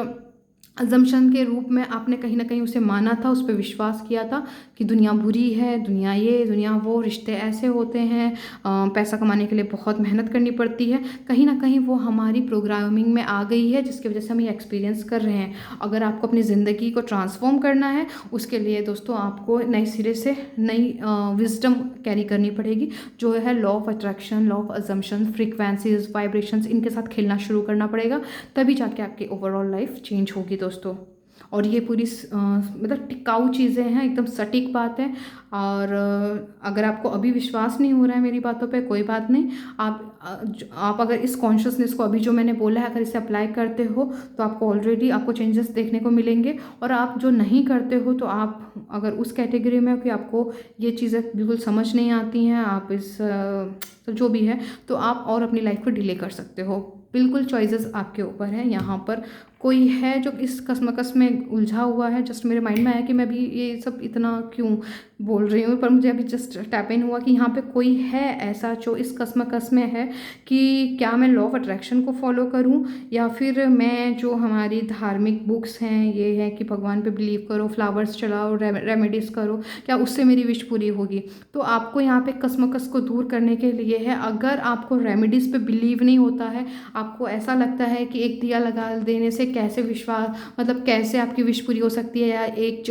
अजम्पशन के रूप में आपने कहीं ना कहीं उसे माना था, उस पर विश्वास किया था कि दुनिया बुरी है, दुनिया ये, दुनिया वो, रिश्ते ऐसे होते हैं, पैसा कमाने के लिए बहुत मेहनत करनी पड़ती है। कहीं ना कहीं वो हमारी प्रोग्रामिंग में आ गई है, जिसकी वजह से हम ये एक्सपीरियंस कर रहे हैं। अगर आपको अपनी ज़िंदगी को ट्रांसफॉर्म करना है, उसके लिए दोस्तों आपको नए सिरे से नई विजडम कैरी करनी पड़ेगी, जो है law of attraction, law of assumption, frequencies, vibrations, इनके साथ खेलना शुरू करना पड़ेगा, तभी जाके आपकी ओवरऑल लाइफ चेंज होगी दोस्तों। और ये पूरी मतलब टिकाऊ चीज़ें हैं, एकदम सटीक बात है। और अगर आपको अभी विश्वास नहीं हो रहा है मेरी बातों पे, कोई बात नहीं, आप अगर इस कॉन्शियसनेस को अभी जो मैंने बोला है अगर इसे अप्लाई करते हो तो आपको ऑलरेडी आपको चेंजेस देखने को मिलेंगे। और आप जो नहीं करते हो, तो आप अगर उस कैटेगरी में हो कि आपको ये चीज़ें बिल्कुल समझ नहीं आती हैं, आप इस तो जो भी है, तो आप और अपनी लाइफ को डिले कर सकते हो। बिल्कुल चॉइसेस आपके ऊपर है। यहाँ पर कोई है जो इस कसमकस में उलझा हुआ है, जस्ट मेरे माइंड में आया कि मैं भी ये सब इतना क्यों बोल रही हूँ, पर मुझे अभी जस्ट टैप इन हुआ कि यहाँ पे कोई है ऐसा जो इस कसमकस में है कि क्या मैं लॉ ऑफ अट्रैक्शन को फॉलो करूँ या फिर मैं जो हमारी धार्मिक बुक्स हैं, ये है कि भगवान पे बिलीव करो, फ्लावर्स चलाओ, रेमेडीज़ करो, क्या उससे मेरी विश पूरी होगी। तो आपको यहाँ पे कसमकस को दूर करने के लिए है, अगर आपको रेमेडीज़ पे बिलीव नहीं होता है, आपको ऐसा लगता है कि एक दिया लगा देने से कैसे विश्वास, मतलब कैसे आपकी विश पूरी हो सकती है, या एक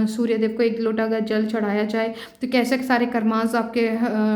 सूर्य देव को एक लोटा अगर जल चढ़ाया जाए तो कैसे सारे कर्मांश आपके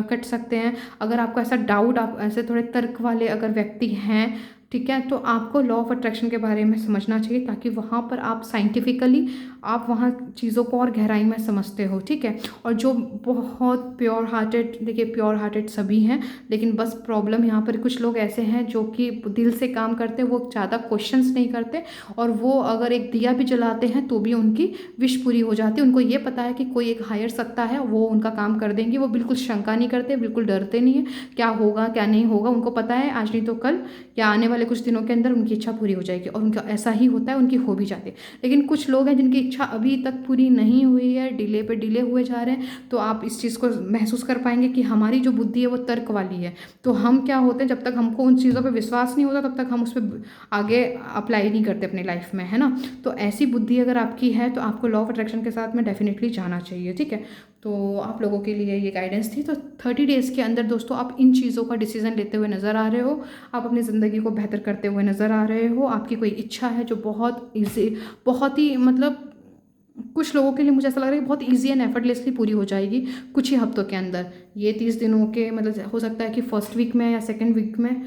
कट सकते हैं। अगर आपको ऐसा डाउट, आप ऐसे थोड़े तर्क वाले अगर व्यक्ति हैं ठीक है। तो आपको लॉ ऑफ अट्रैक्शन के बारे में समझना चाहिए ताकि वहाँ पर आप साइंटिफिकली आप वहाँ चीज़ों को और गहराई में समझते हो, ठीक है। और जो बहुत प्योर हार्टेड, देखिए प्योर हार्टेड सभी हैं, लेकिन बस प्रॉब्लम यहाँ पर कुछ लोग ऐसे हैं जो कि दिल से काम करते हैं, वो ज़्यादा क्वेश्चंस नहीं करते, और वो अगर एक दिया भी जलाते हैं तो भी उनकी विश पूरी हो जाती है। उनको ये पता है कि कोई एक हायर सत्ता है, वो उनका काम कर देंगे, वो बिल्कुल शंका नहीं करते, बिल्कुल डरते नहीं है क्या होगा क्या नहीं होगा। उनको पता है आज नहीं तो कल या आने वाले कुछ दिनों के अंदर उनकी इच्छा पूरी हो जाएगी, और उनका ऐसा ही होता है, उनकी हो भी जाती है। लेकिन कुछ लोग हैं जिनकी इच्छा अभी तक पूरी नहीं हुई है, डिले पे डिले हुए जा रहे हैं, तो आप इस चीज़ को महसूस कर पाएंगे कि हमारी जो बुद्धि है वो तर्क वाली है। तो हम क्या होते हैं, जब तक हमको उन चीज़ों पर विश्वास नहीं होता तब तक हम उस पर आगे अप्लाई नहीं करते अपनी लाइफ में, है ना। तो ऐसी बुद्धि अगर आपकी है तो आपको लॉ ऑफ अट्रैक्शन के साथ में डेफिनेटली जाना चाहिए, ठीक है। तो आप लोगों के लिए ये गाइडेंस थी। तो 30 डेज़ के अंदर दोस्तों आप इन चीज़ों का डिसीजन लेते हुए नज़र आ रहे हो, आप अपनी ज़िंदगी को बेहतर करते हुए नज़र आ रहे हो। आपकी कोई इच्छा है जो बहुत ईजी, बहुत ही मतलब कुछ लोगों के लिए मुझे ऐसा लग रहा है कि बहुत ईजी एंड एफर्टलेसली पूरी हो जाएगी कुछ ही हफ्तों के अंदर। ये 30 दिनों के मतलब हो सकता है कि फर्स्ट वीक में या सेकेंड वीक में,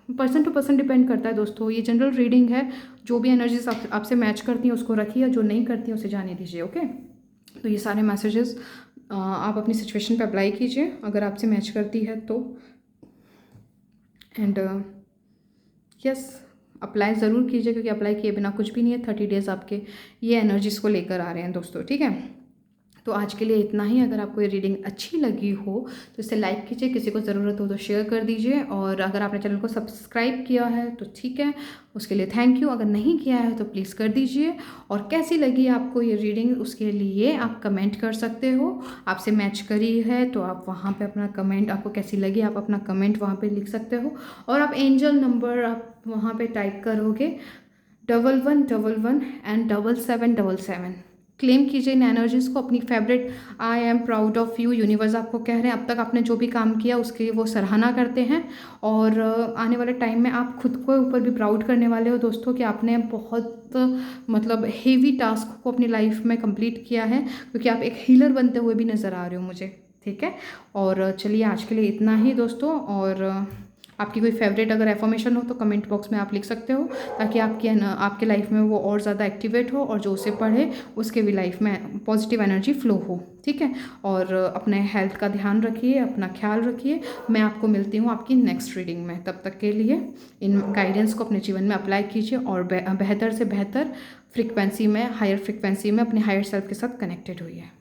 पर्सन टू पर्सन डिपेंड करता है दोस्तों। ये जनरल रीडिंग है, जो भी एनर्जीज आपसे मैच करती हैं उसको रखिए, जो नहीं करती हैं उसे जाने दीजिए, ओके। तो ये सारे मैसेजेस आप अपनी सिचुएशन पे अप्लाई कीजिए अगर आपसे मैच करती है तो, एंड यस अप्लाई ज़रूर कीजिए, क्योंकि अप्लाई किए बिना कुछ भी नहीं है। 30 डेज़ आपके ये एनर्जीज़ को लेकर आ रहे हैं दोस्तों, ठीक है। तो आज के लिए इतना ही। अगर आपको ये रीडिंग अच्छी लगी हो तो इसे लाइक कीजिए, किसी को ज़रूरत हो तो शेयर कर दीजिए, और अगर आपने चैनल को सब्सक्राइब किया है तो ठीक है, उसके लिए थैंक यू। अगर नहीं किया है तो प्लीज़ कर दीजिए। और कैसी लगी आपको ये रीडिंग उसके लिए आप कमेंट कर सकते हो। आपसे मैच करी है तो आप वहाँ पे अपना कमेंट, आपको कैसी लगी आप अपना कमेंट वहाँ पे लिख सकते हो। और आप एंजल नंबर आप वहाँ पे टाइप करोगे 1111 एंड 7777। क्लेम कीजिए इन एनर्जीज़ को, अपनी favourite. I am proud of you, universe आपको कह रहे हैं अब तक आपने जो भी काम किया उसकी वो सराहना करते हैं, और आने वाले टाइम में आप खुद को ऊपर भी प्राउड करने वाले हो दोस्तों कि आपने बहुत मतलब हेवी टास्क को अपनी लाइफ में कंप्लीट किया है, क्योंकि आप एक हीलर बनते हुए भी नज़र आ रहे हो मुझे, ठीक है। और चलिए आज के लिए इतना ही दोस्तों। और आपकी कोई फेवरेट अगर एफर्मेशन हो तो कमेंट बॉक्स में आप लिख सकते हो, ताकि आपके लाइफ में वो और ज़्यादा एक्टिवेट हो, और जो उसे पढ़े उसके भी लाइफ में पॉजिटिव एनर्जी फ्लो हो, ठीक है। और अपने हेल्थ का ध्यान रखिए, अपना ख्याल रखिए। मैं आपको मिलती हूँ आपकी नेक्स्ट रीडिंग में, तब तक के लिए इन गाइडेंस को अपने जीवन में अप्लाई कीजिए, और बेहतर से बेहतर फ्रिक्वेंसी में, हायर फ्रिक्वेंसी में अपने हायर सेल्फ के साथ कनेक्टेड हुई है।